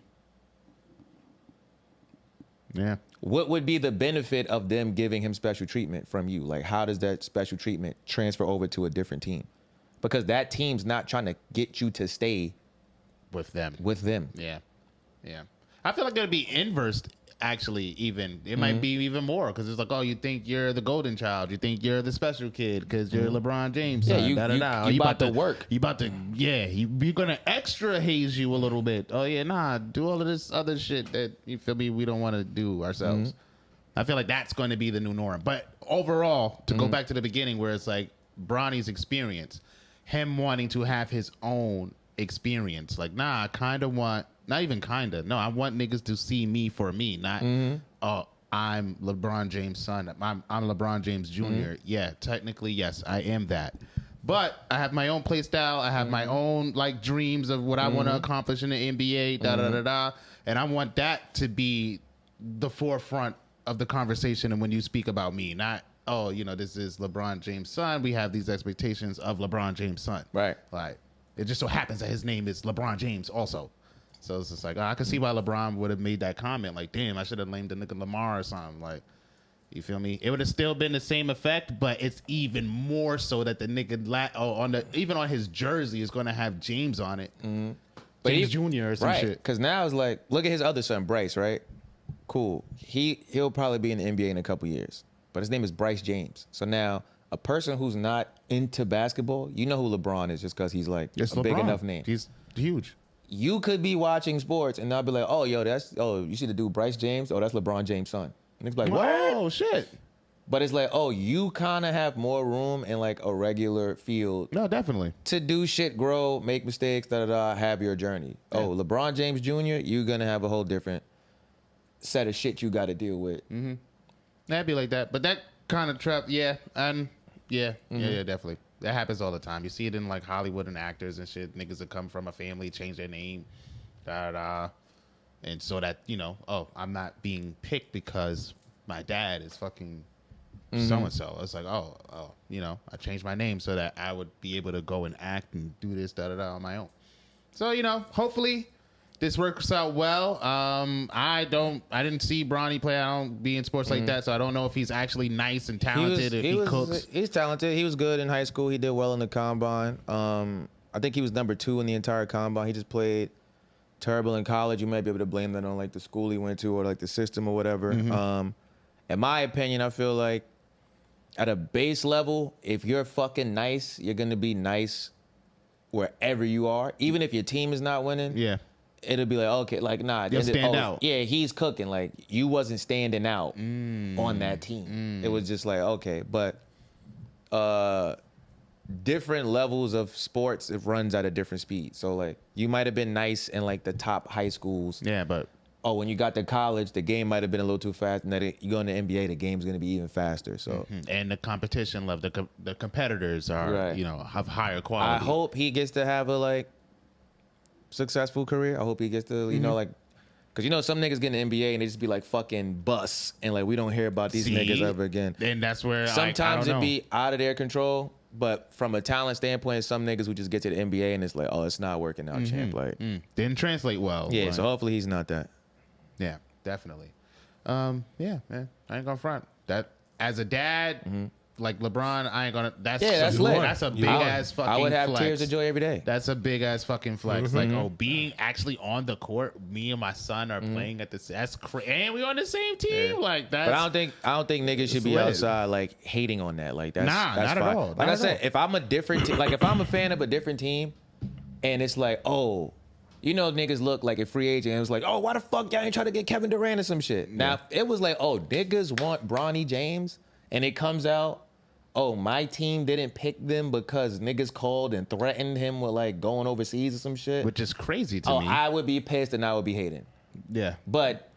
Yeah. What would be the benefit of them giving him special treatment from you? Like, how does that special treatment transfer over to a different team? Because that team's not trying to get you to stay With them. Yeah. Yeah. I feel like it'd be inverse, actually, even. It might be even more, because it's like, oh, you think you're the golden child. You think you're the special kid because you're LeBron James. Yeah, son. you about to work. You about to, you're going to extra haze you a little bit. Oh, yeah, nah, do all of this other shit that, you feel me, we don't want to do ourselves. I feel like that's going to be the new norm. But overall, to go back to the beginning where it's like Bronny's experience, him wanting to have his own experience. Like, nah, I kind of want, not even kind of, no, I want niggas to see me for me, not, oh, I'm LeBron James' son. I'm LeBron James Jr. Yeah, technically, yes, I am that. But I have my own play style. I have my own, like, dreams of what I want to accomplish in the NBA, da-da-da-da. And I want that to be the forefront of the conversation and when you speak about me, not, oh, you know, this is LeBron James' son. We have these expectations of LeBron James' son. Right. Like, it just so happens that his name is LeBron James also. So it's just like, I can see why LeBron would have made that comment. Like, damn, I should have named the nigga Lamar or something. Like, you feel me? It would have still been the same effect, but it's even more so that the nigga, even on his jersey, is going to have James on it. But James Jr. or some right, shit. because now it's like, look at his other son, Bryce, right? Cool. He'll probably be in the NBA in a couple years, but his name is Bryce James. So now a person who's not into basketball, you know who LeBron is just because he's like It's a LeBron. big enough name. He's huge. You could be watching sports and I'll be like, oh, yo, you see the dude Bryce James? Oh, that's LeBron James' son. And it's like, what? Oh, shit. But it's like, oh, you kind of have more room in like a regular field No, definitely. to do shit, grow, make mistakes, have your journey. Yeah. Oh, LeBron James Jr., you're going to have a whole different set of shit you got to deal with. That'd be like that. But that kind of trap, yeah. And yeah, definitely. That happens all the time. You see it in like Hollywood and actors and shit. Niggas that come from a family, change their name, da. And so that, you know, oh, I'm not being picked because my dad is fucking so-and-so. It's like, oh, you know, I changed my name so that I would be able to go and act and do this, da on my own. So, you know, hopefully this works out well. I didn't see Bronny play. I don't be in sports like that, so I don't know if he's actually nice and talented. If he cooks, he's talented. He was good in high school. He did well in the combine. I think he was number 2 in the entire combine. He just played terrible in college. You might be able to blame that on like the school he went to or like the system or whatever. In my opinion, I feel like at a base level, if you're fucking nice, you're gonna be nice wherever you are, even if your team is not winning. yeah. It'll be like, okay, like, nah. You'll stand out. Yeah, he's cooking. Like, you wasn't standing out on that team. It was just like, okay. But different levels of sports, it runs at a different speed. So, like, you might have been nice in, like, the top high schools. Yeah, but When you got to college, the game might have been a little too fast. And then you go in the NBA, the game's going to be even faster. So, and the competition level, the competitors are, Right. you know, have higher quality. I hope he gets to have a, like, successful career. I hope he gets to, you know, like, because, you know, some niggas get in the NBA and they just be like fucking busts. And, like, we don't hear about these niggas ever again. And that's where sometimes I it don't be out of their control. But from a talent standpoint, some niggas who just get to the NBA and it's like, oh, it's not working out, champ. Like, didn't translate well. yeah, but- so hopefully he's not that. Yeah, definitely. Yeah, man. I ain't gonna front. That as a dad, like LeBron, I ain't gonna. That's lit. That's a big ass fucking. I would have flex. tears of joy every day. That's a big ass fucking flex. Like, oh, being actually on the court, me and my son are playing at the. That's crazy, and we on the same team. Like that. But I don't think niggas should be lit. outside like hating on that. Like that's Nah, that's not fine. at all. Like Not I at said, all. if I'm a different team, like if I'm a fan of a different team, and it's like, oh, you know, niggas look like a free agent. And it was like, oh, why the fuck y'all ain't try to get Kevin Durant or some shit? Now it was like, oh, niggas want Bronny James, and it comes out, oh, my team didn't pick them because niggas called and threatened him with like going overseas or some shit. which is crazy to me. I would be pissed and I would be hating. Yeah. But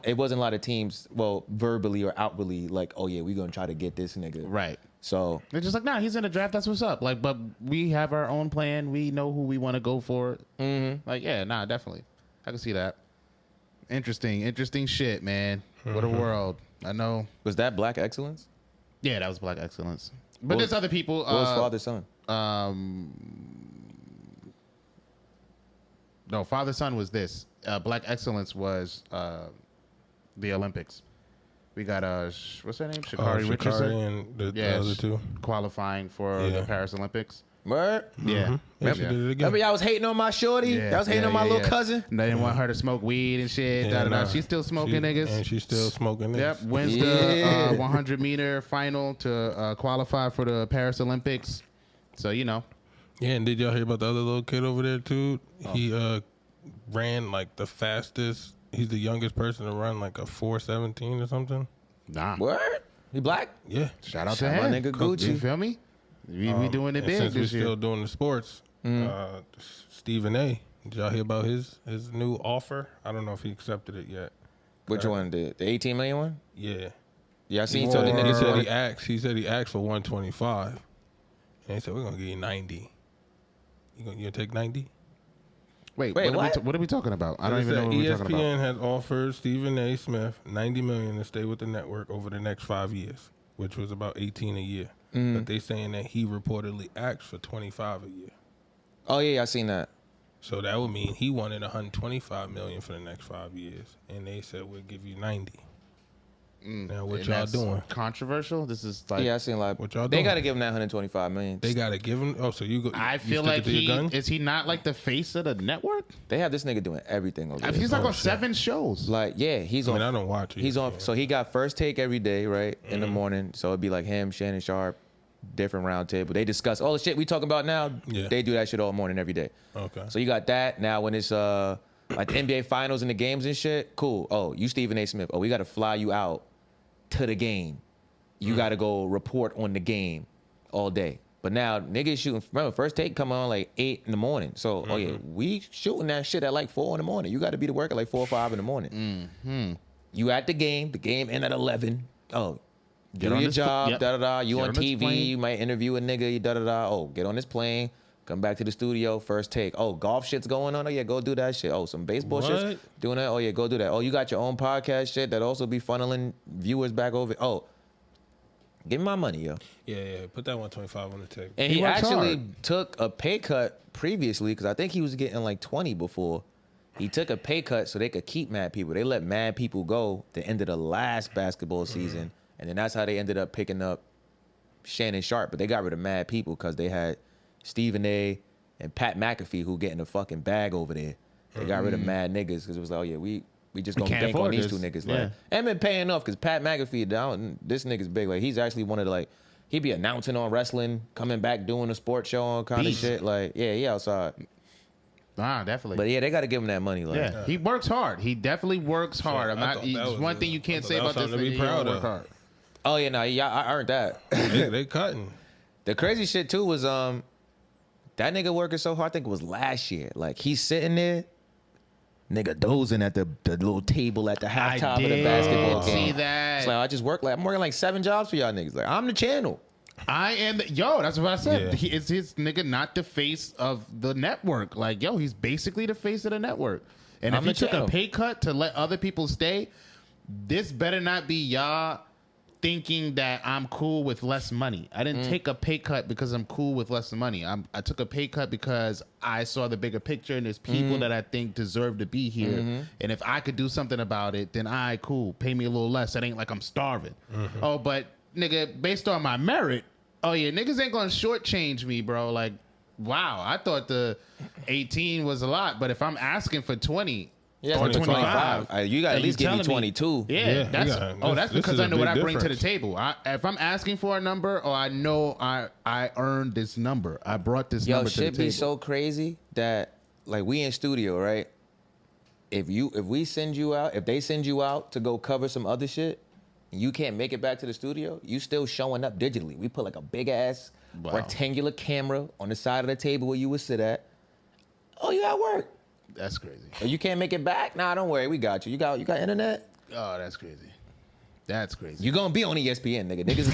it wasn't a lot of teams, well, verbally or outwardly, like, oh yeah, we gonna try to get this nigga. Right. So They're just like, nah, he's in the draft. That's what's up. Like, but we have our own plan. We know who we want to go for. Like, yeah, nah, definitely. I can see that. Interesting shit, man. What a world. I know. Was that Black Excellence? Yeah, that was Black Excellence. But What there's was- other people. What was Father Son? No, Father Son was this. Black Excellence was the Olympics. We got what's her name? Sha'Carri Richardson. and the Yeah, other two. qualifying for the Paris Olympics. Word? Yeah. Yeah, she did it again. Remember y'all was hating on my shorty? Y'all was hating on my little cousin? They didn't want her to smoke weed and shit. Yeah, nah. She's still smoking niggas. And she's still smoking niggas. Yep, wins the 100 meter final to qualify for the Paris Olympics. So, you know. Yeah, and did y'all hear about the other little kid over there too? Oh. He ran like the fastest. He's the youngest person to run like a 4:17 or something. Nah. Word? He black? Yeah. Shout out to Shout him. my nigga Gucci. You feel me? We doing it And big since we're this year. still doing the sports, Stephen A. Did y'all hear about his new offer? I don't know if he accepted it yet. Which one? The 18 million one? Yeah. Yeah, I seen he told the He niggas said he said he asked for 125, and he said we're gonna give you 90. You gonna take 90? Wait, Wait, what? what? What are we talking about? I don't It even know said what we're talking ESPN about. has offered Stephen A. Smith $90 million to stay with the network over the next 5 years, which was about 18 a year. But they saying that he reportedly asked for 25 a year. Oh, yeah, I seen that. So that would mean he wanted 125 million for the next 5 years, and they said we'll give you 90. Now what And y'all that's doing? Controversial. This is like. Yeah, I seen like What y'all they doing? got to give him that 125 million. They gotta give him. Oh, so you go? I you feel stick like it to your gun? is he not like the face of the network? They have this nigga doing everything over there. He's like on shit. 7 shows. Like, yeah, he's I on. mean, I don't watch it. He's on. So he got First Take every day, right, in the morning. So it'd be like him, Shannon Sharp, different round table. They discuss all the shit we talking about now. Yeah. They do that shit all morning, every day. Okay. So you got that. Now when it's like the NBA finals and the games and shit, cool. Oh, you Stephen A. Smith. Oh, we got to fly you out to the game. You got to go report on the game all day. But now niggas shooting. Remember, First Take come on like 8 in the morning. So oh yeah, we shooting that shit at like 4 in the morning. You got to be to work at like 4 or 5 in the morning. You at the game end at 11. Oh, Get do on your this job. yep. Da da da. You Get on on this TV. plane. You might interview a nigga. You da da da. Oh, get on this plane. Come back to the studio. First Take. Oh, golf shit's going on. Oh yeah, go do that shit. Oh, some baseball shit's What? doing that. Oh yeah, go do that. Oh, you got your own podcast shit that also be funneling viewers back over. Oh, give me my money, yo. Yeah. Put that 125 on the table. And He he works actually hard. took a pay cut previously because I think he was getting like 20 before. He took a pay cut so they could keep mad people. They let mad people go at the end of the last basketball season. And then that's how they ended up picking up Shannon Sharp. But they got rid of mad people because they had Stephen A. and Pat McAfee who getting a fucking bag over there. They got rid of mad niggas because it was like, oh yeah, we just gonna can't bank on afford these this. two niggas. Yeah. Like, and been paying off because Pat McAfee, this nigga's big. Like he's actually one of the like, he be announcing on wrestling, coming back doing a sports show on kind of Beast. shit. Like, yeah, he outside. Nah, definitely. But yeah, they got to give him that money. Like, yeah, he works hard. He definitely works hard. I'm I not. thought that It's was one thing you I can't thought say that about was this. something to be He don't proud work of. hard. oh yeah, no, yeah, I earned that. they cutting. The crazy shit too was that nigga working so hard. I think it was last year. Like he's sitting there, nigga dozing at the little table at the halftime of the basketball see game. that. It's like I just work like I'm working like 7 jobs for y'all niggas. Like I'm the channel. I am. Yo, that's what I said. Yeah. He is his nigga, not the face of the network. Like, yo, he's basically the face of the network. And I'm if he the took channel. a pay cut to let other people stay, this better not be y'all thinking that I'm cool with less money. I didn't take a pay cut because I'm cool with less money. I took a pay cut because I saw the bigger picture and there's people that I think deserve to be here. And if I could do something about it, then cool. Pay me a little less. It ain't like I'm starving. Oh, but nigga, based on my merit, oh yeah, niggas ain't gonna shortchange me, bro. Like, wow, I thought the 18 was a lot, but if I'm asking for 20 Yeah, or that's 25, 25. You gotta at and least you give me telling 22. Yeah, Yeah, that's this because is I a know what I big bring to the difference. table. If I'm asking for a number, or I know I earned this number, I brought this Yo, number to the shit table. be so crazy that like we in studio, right? If they send you out to go cover some other shit, and you can't make it back to the studio, you still showing up digitally. We put like a big ass Wow. rectangular camera on the side of the table where you would sit at. Oh, you at work. That's crazy. Oh, you can't make it back? Nah, don't worry, we got you. You got internet? Oh, that's crazy. That's crazy. You gonna be on ESPN, nigga. Niggas,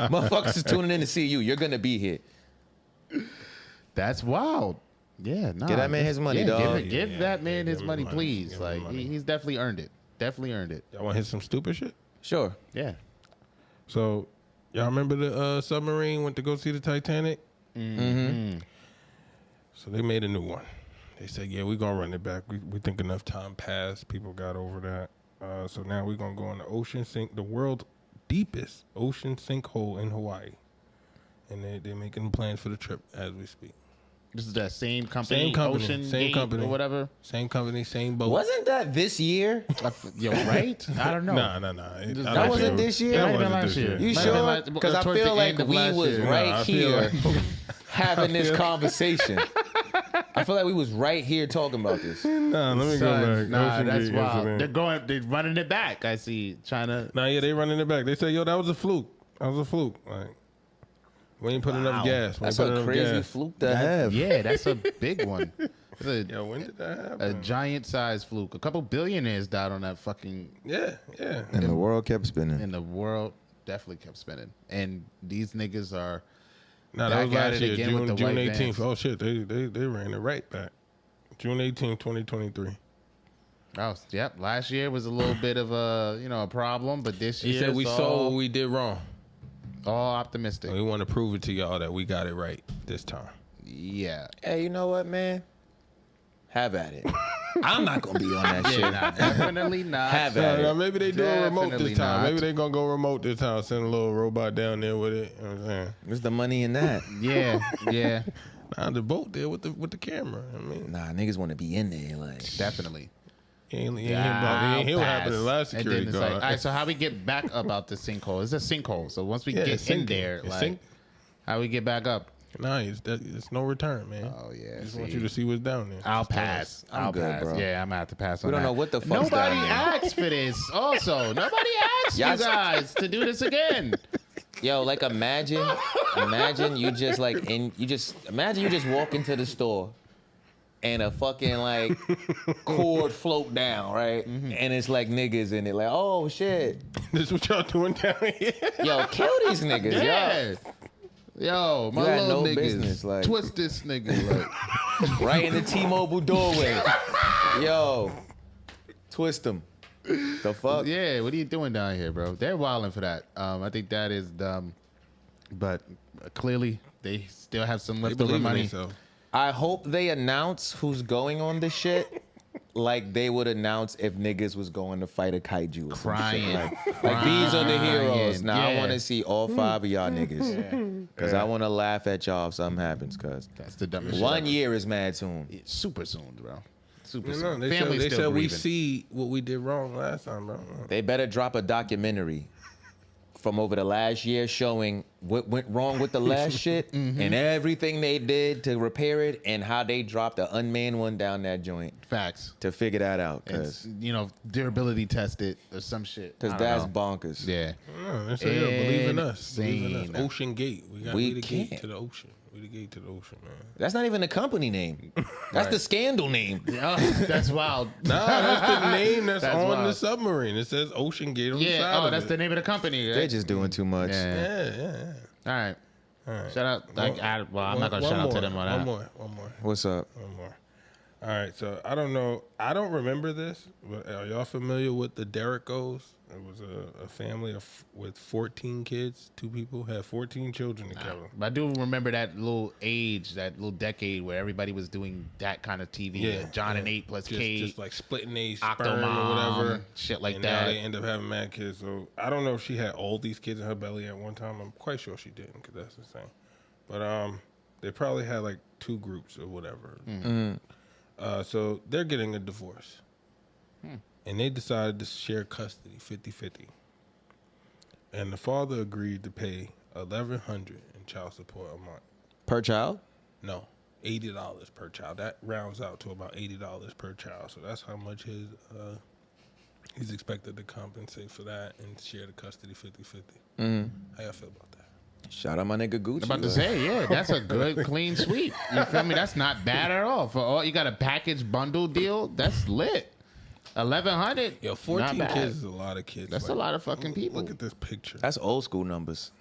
motherfuckers is tuning in to see you. You're gonna be here. That's wild. Yeah, nah. Give that man his money, yeah, dog. Give that man his give him money, money. please. Give him Like money. he's definitely earned it. Definitely earned it. Y'all want to hit some stupid shit? Sure. Yeah. So, y'all remember the submarine went to go see the Titanic? Mm-hmm. So they made a new one. They said, yeah, we're going to run it back. We think enough time passed. People got over that. So now we're going to go in the world's deepest ocean sinkhole in Hawaii. And they're making plans for the trip as we speak. This is that same company, Same company, Ocean same Gate company. or whatever. Same company, same boat. Wasn't that this year? Yo, right? I don't know. No. That wasn't this year? That Might have been wasn't last this year. year. You Might have been sure? last- Because I towards feel the like end of we last was year. right I feel here like- having this conversation. I feel like we was right here talking about this. Nah, let me go Son, back. nah, Ocean that's Gate wild. incident. They're running it back. I see China. Nah, yeah, they running it back. They say, yo, that was a fluke. That was a fluke. Like, we ain't put enough gas. We ain't That's put a enough crazy gas. fluke to have. Yeah, that's a big one. It's Yo, when did that a happen? giant size fluke. A couple billionaires died on that fucking. Yeah. And the world kept spinning. And the world definitely kept spinning. And these niggas are. Nah, that was back at last it year, again with the June white 18th. vans. Oh, shit, they ran it right back. June 18th, 2023. Oh, yep. Last year was a little bit of a problem, but this He year said we it's saw what we did wrong. all optimistic. And we want to prove it to y'all that we got it right this time. Yeah. Hey, you know what, man? Have at it. I'm not gonna be on that shit. Nah, definitely not. Have at Nah, it. maybe they do a remote Definitely this time. not. Maybe they gonna go remote this time. Send a little robot down there with it. You know what I'm saying? Where's the money in that? Yeah. Nah, the boat there with the camera. I mean, Nah, niggas want to be in there. Like, Definitely. he ain't I'll hear what happened pass. in the last And security then it's guard. like, all right, so how we get back about the sinkhole? It's a sinkhole. So once we Yeah, get it's in sinking. there, It's like, sink- how we get back up? Nah, it's no return, man. Oh, yeah. I just see. want you to see what's down there. I'll Just tell pass. us. I'm I'll good, pass. bro. Yeah, I'm gonna have to pass on we don't that. know what the fuck's Nobody down there. asked for this. Also, nobody asked you Y'all- guys to do this again. Yo, like imagine you just imagine you just walk into the store and a fucking like cord float down, right? And it's like niggas in it, like, oh shit. This what y'all doing down here? Yo, kill these niggas, yo. Yeah. Yo, my You had little no niggas. business, like- Twist this nigga. Like, Right in the T-Mobile doorway. Yo, twist them. The fuck? yeah, what are you doing down here, bro? They're wilding for that. I think that is dumb. But clearly, they still have some They leftover believe in money. themselves. I hope they announce who's going on this shit. Like they would announce if niggas was going to fight a kaiju or some Crying. shit. Like these are the heroes. Crying. Now I Yeah. want to see all 5 of y'all niggas. Cause I want to laugh at y'all if something happens. Cause That's the dumbest shit 1 ever. year is mad soon. Super soon, bro. Super No, soon. they Family's said still we grieving. see what we did wrong last time, bro. They better drop a documentary from over the last year showing what went wrong with the last shit and everything they did to repair it and how they dropped the unmanned one down that joint Facts. to figure that out. It's, Cause durability tested or some shit. I don't that's know. bonkers. Yeah. No, they say, yo, believe in us. Believe in Insane. us. Ocean Gate. We We the gate can't. to the ocean. We the gate to the ocean, man. That's not even the company name. That's the scandal name. Oh, that's wild. Nah, that's the name that's on the wild. submarine. It says Ocean Gate on the Yeah. side Oh, of that's it. the name of the company. Right? They're just doing too much. Yeah. Yeah. All right. All right. Shout out. I'm not gonna shout out to them on that. One more. What's up? One more. All right, so I don't know. I don't remember this, but are y'all familiar with the Derrickos? It was a family with 14 kids. 2 people had 14 children together. But I do remember that little age, that little decade where everybody was doing that kind of TV. Yeah, John and yeah. 8 plus just, K. just like splitting a sperm Octomom, or whatever, shit like and that. Now they end up having mad kids. So I don't know if she had all these kids in her belly at one time. I'm quite sure she didn't, because that's insane. But they probably had like 2 groups or whatever. So they're getting a divorce, and they decided to share custody 50-50. And the father agreed to pay $1,100 in child support a month. Per child? No, $80 per child. That rounds out to about $80 per child. So that's how much he's expected to compensate for that and share the custody 50-50. How y'all feel about that? Shout out my nigga Gucci. I'm about to say, yeah, that's a good, clean sweep. You feel me? That's not bad at all. For all you got a package bundle deal, that's lit. 1,100. Yo, not 14 bad. kids is a lot of kids. That's a lot of fucking people. Look at this picture. That's old school numbers.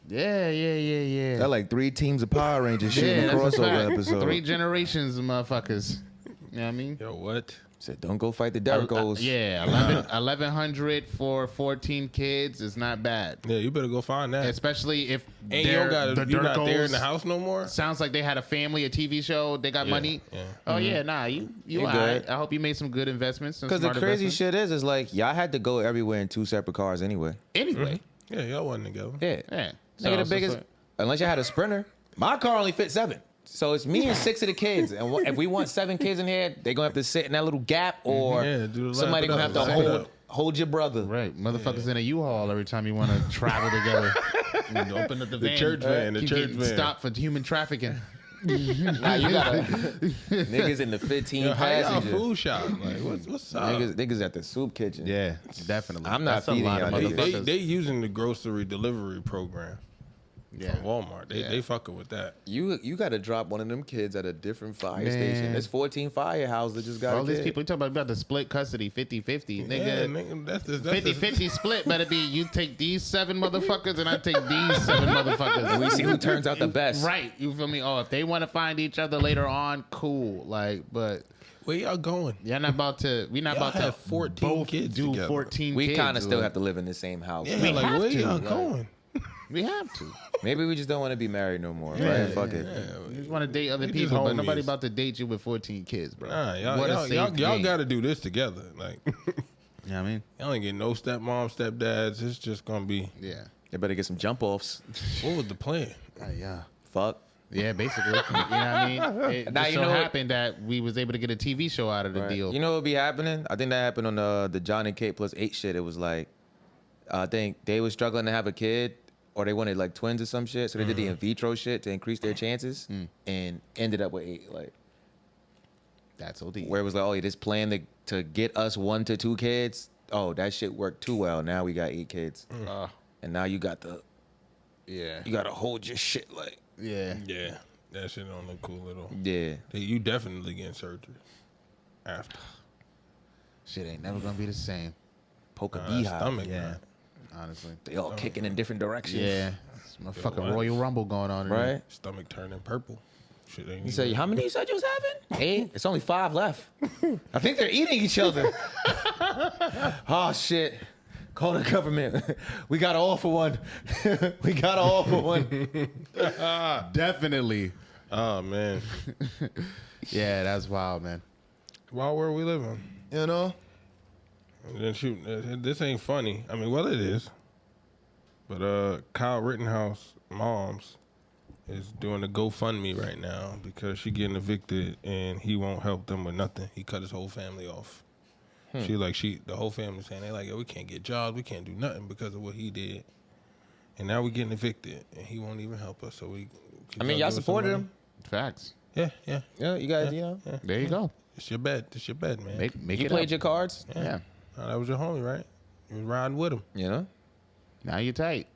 Yeah. That like 3 teams of Power Rangers shit in the that's a crossover fact. episode. 3 generations of motherfuckers. You know what I mean? Yo, what? Said, don't go fight the Derricos. Yeah, 1,100 for 14 kids is not bad. Yeah, you better go find that. Especially if And you're not there in the house no more. Sounds like they had a family, a TV show. They got money. Yeah. Oh yeah, nah, you all right. I hope you made some good investments. Because the crazy shit is like y'all had to go everywhere in 2 separate cars anyway. Anyway, Yeah, y'all wasn't together. Yeah. Nigga, the biggest, unless you had a Sprinter, my car only fit 7. So it's me and 6 of the kids. And if we want 7 kids in here, they're going to have to sit in that little gap or somebody going to have to hold your brother. Right. Motherfuckers in a U-Haul every time you want to travel together. And open up the van. church van. The church van. Stop for human trafficking. Nah, you got niggas in the 15 passenger. Food shop. Like, what's up? Niggas at the soup kitchen. Yeah, definitely. I'm not feeding y'all niggas. They using the grocery delivery program. Yeah. From Walmart. They fucking with that. You got to drop one of them kids at a different fire station. There's 14 firehouses that just got all these people, you talk about the split custody, 50-50. Nigga, that's 50-50 split better be you take these 7 motherfuckers and I take these 7 motherfuckers. And we see who turns out the best. Right. You feel me? Oh, if they want to find each other later on, cool. Like, but where y'all going? We're not about to 14 both kids do together. 14 we kids. kind of still have to live in the same house. Yeah, We like have where to, y'all like- going? We have to. Maybe we just don't want to be married no more, right? Fuck it. You just want to date other We just people, but nobody homies. about to date you with 14 kids, bro. Nah, What a y'all safe game. got to do this together. Like, You know what I mean? y'all ain't getting no stepmom, stepdads. It's just gonna be. Yeah. They better get some jump offs. What was the plan? Yeah. Fuck. Yeah, basically. You know what I mean? It Now, just you so know what- happened that we was able to get a TV show out of the Right. deal. You know what be happening? I think that happened on the John and Kate plus 8 shit. It was like, I think they was struggling to have a kid, or they wanted like twins or some shit. So they did the in vitro shit to increase their chances, and ended up with 8. Like, That's OD. where it was like, oh, this plan to get us 1 to 2 kids. Oh, that shit worked too well. Now we got 8 kids, and now you got Yeah. you got to hold your shit like, Yeah. Yeah, that shit don't look cool at all. yeah. You definitely getting surgery after. Shit ain't never gonna be the same. Poke a That beehive. stomach, Yeah. man. Honestly. They all kicking in different directions. Yeah. It's my fucking what? Royal Rumble going on. in there. Right? Stomach turning purple. Shit ain't. You say, how many you said you was having? 8? It's only 5 left. I think they're eating each other. Oh, shit. Call the government. We got an all for one. We got an all for one. Definitely. Oh man, Yeah, that's wild, man. wild world we live in. You know? And then shoot, this ain't funny. I mean, well, it is. But Kyle Rittenhouse mom's is doing a GoFundMe right now because she getting evicted and he won't help them with nothing. He cut his whole family off. The whole family saying they like, yo, we can't get jobs, we can't do nothing because of what he did, and now we getting evicted and he won't even help us. So we. I mean, y'all supported him. Facts. Yeah. Yeah, you guys, you know. There you go. It's your bed. It's your bed, man. Make You it played up. your cards. Yeah. Oh, that was your homie, right? You was riding with him. You know? Now you're tight.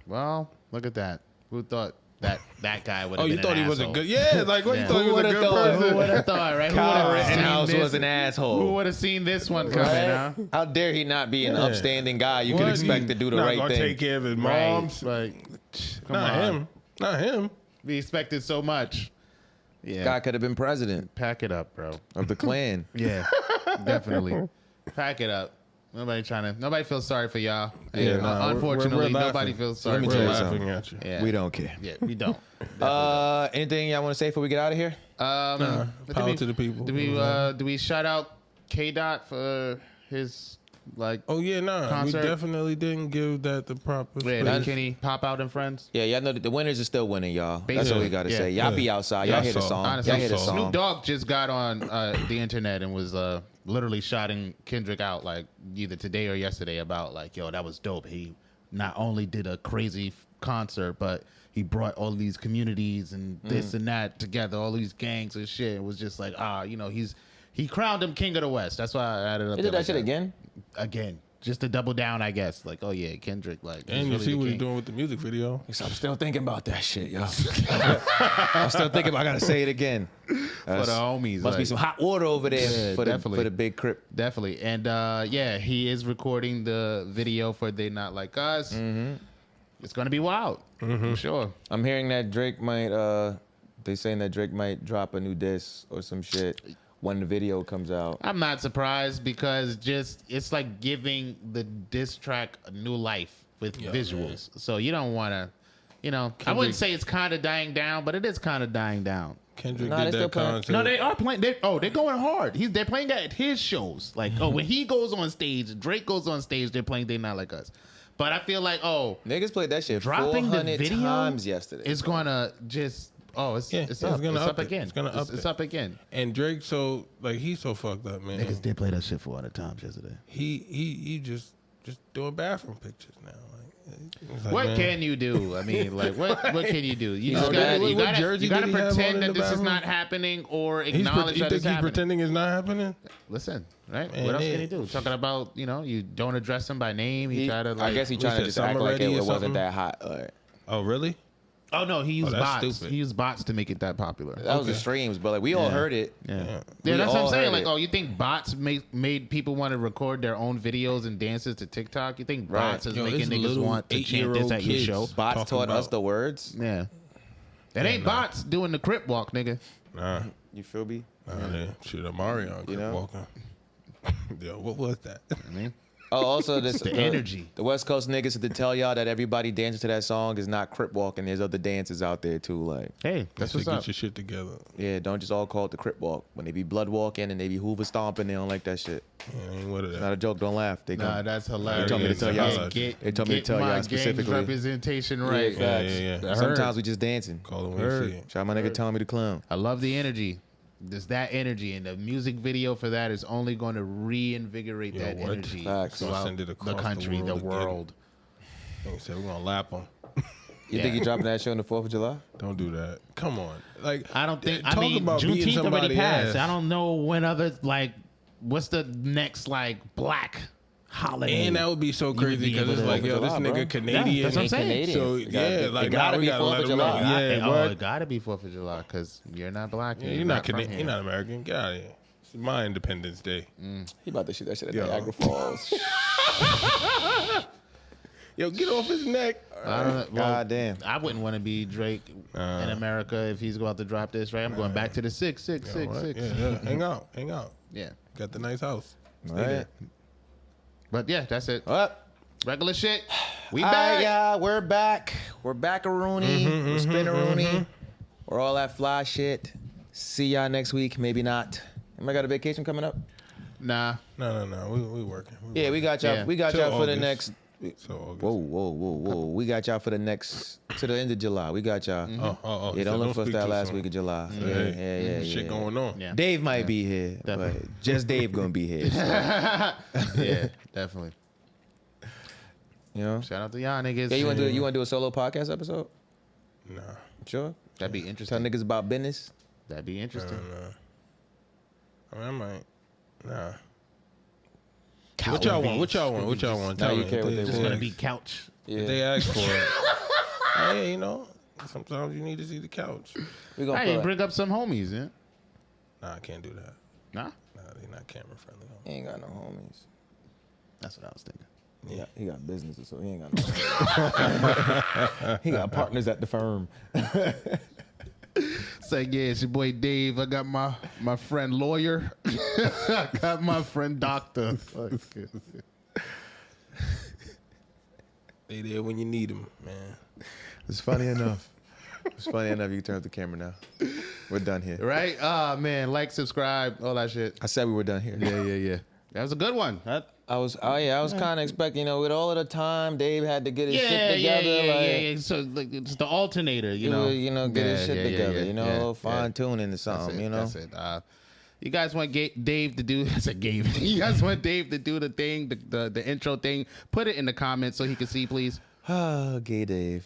Well, look at that. Who thought that guy would have Oh, been you thought an he was a asshole? good? Yeah, like what? Yeah. You thought he Who was a would've good thought? person? Who would have thought, right? Kyle Who would've seen Rittenhouse this? was an asshole. Who would have seen this one coming, huh? How dare he not be an Yeah. upstanding guy you could What? expect to do the Not right gonna thing? take care of his Right. moms. Like, come Not on. him. Not him. We expected so much. Yeah. Guy could have been president Pack it up, bro. of the Klan. Yeah, definitely. Pack it up. Nobody feels sorry for y'all. Yeah, And, nah, unfortunately, we're nobody laughing. feels sorry Let me for tell you y'all. something. laughing at you. Yeah. We don't care. Yeah, we don't. Anything y'all want to say before we get out of here? But power to the people. Do we shout out K Dot for his like? Oh yeah, nah. Concert? We definitely didn't give that the proper. Yeah, space. can he pop out in Friends? Yeah, y'all know that the winners are still winning, y'all. That's Basically, all we got to yeah. say. Y'all Yeah. be outside. Y'all Y'all hear the saw. song. Honestly, Y'all hear the so. song. Snoop Dogg just got on the internet and was literally shouting Kendrick out like either today or yesterday about like, yo, that was dope. He not only did a crazy concert, but he brought all these communities and this and that together, all these gangs and shit. It was just like, he crowned him king of the West. That's why I added up. They did there that shit like again? Again. Just to double down, I guess. Like, oh yeah, Kendrick. Like, he's And you really see the what he's king. doing with the music video. I'm still thinking about that shit, yo. I'm still thinking about. I gotta say it again. For the homies. Must be like- some hot water over there Yeah, for definitely. the big crip. Definitely. And yeah, he is recording the video for They Not Like Us. It's going to be wild. I'm sure. I'm hearing that Drake might. They saying that Drake might drop a new diss or some shit. when the video comes out. I'm not surprised because it's like giving the diss track a new life with visuals. Man. So you don't want to, I wouldn't say it's kind of dying down, but it is kind of dying down. Kendrick did that concert. No, they are playing. They're going hard. They're playing at his shows. Like, when he goes on stage, Drake goes on stage, they're playing They Not Like Us. But I feel like, niggas played that shit dropping 400 the video times yesterday. It's gonna just it's up again. It's gonna it's up again. And Drake, he's so fucked up, man. Niggas did play that shit 400 times yesterday. He just doing bathroom pictures now. What can you do? I mean, what can you do? You gotta pretend that this is not happening or acknowledge that it's happening. He's pretending it's not happening? Listen, right? Man, what else can he do? Talking about, you don't address him by name. He tried to I guess he trying to just act like it wasn't that hot. Oh, really? Oh no, he used bots. Stupid. He used bots to make it that popular. That was the streams, but we all heard it. Yeah, that's what I'm saying. Like, you think bots made people want to record their own videos and dances to TikTok? You think bots is making niggas want to chant this at your show? Bots taught us the words. Yeah, that ain't bots doing the crip walk, nigga. Nah, you feel me? Shit, Mario crip walking. Yo, what was that? I mean. Oh, also this the energy. The West Coast niggas had to tell y'all that everybody dancing to that song is not crip walking. There's other dances out there too. Like, hey, that's what's up. Get your shit together. Yeah, don't just all call it the crip walk. When they be blood walking and they be Hoover stomping, they don't like that shit. Yeah, ain't what it is. It's not a joke. Don't laugh. Nah, that's hilarious. They told me to tell y'all. They told me to tell y'all specifically. Representation right. Yeah. Sometimes we just dancing. Call them when you see it. Shout out my nigga Tommy the Clown. I love the energy. There's that energy, and the music video for that is only going to reinvigorate that energy throughout the country, the world. They said we're gonna lap them. You think you're dropping that show on the 4th of July? Don't do that. Come on. I don't think. I mean, Juneteenth already passed. I don't know when others what's the next black holiday? And that would be so crazy because it's like, yo, this nigga Canadian. Yeah, that's what I'm saying. So it gotta be 4th of July. Yeah, it gotta be 4th of July because you're not black. You're not Canadian. You're not American. Get out of here. It's my Independence Day. He about to shoot that shit at Niagara Falls. Yo, get off his neck. God damn. I wouldn't want to be Drake in America if he's about to drop this, right? I'm going back to the 666. Yeah. Hang out. Yeah. Got the nice house. All right. But yeah, that's it. What? Regular shit. We back. Yeah, we're back. We're back-a-rooney. We're spin-a-rooney. We're all that fly shit. See y'all next week. Maybe not. Am I got a vacation coming up? Nah. No. We working. We got y'all. We got y'all for the next. So August. Whoa. We got y'all for the next to the end of July. We got y'all. Oh. Yeah, don't look for us that last week of July. Yeah. Shit going on. Yeah. Dave might be here, but just Dave gonna be here. So. Yeah, definitely. You know, shout out to y'all niggas. Yeah, you want to do a solo podcast episode? Nah. Sure. That'd be interesting. Tell niggas about business. That'd be interesting. I mean, I might. Nah. Couch. What y'all want? Now you care what they want. Just gonna be couch. Yeah. If they ask for it. Hey, sometimes you need to see the couch. Hey, bring up some homies, yeah? Nah, I can't do that. Nah, they not camera friendly. He ain't got no homies. That's what I was thinking. Yeah, he got businesses, so he ain't got no homies. He got partners at the firm. So yeah, it's your boy Dave. I got my friend lawyer. I got my friend doctor. They there when you need them, man. It's funny enough. You can turn off the camera now. We're done here. Right? Man, subscribe, all that shit. I said we were done here. Yeah. That was a good one. I was kind of expecting, with all of the time Dave had to get his shit together. Yeah. So it's the alternator, get his shit together, a little fine tuning or something, That's it. You guys want Dave to do? I said Gabe. You guys want Dave to do the thing, the intro thing? Put it in the comments so he can see, please. Gay Dave.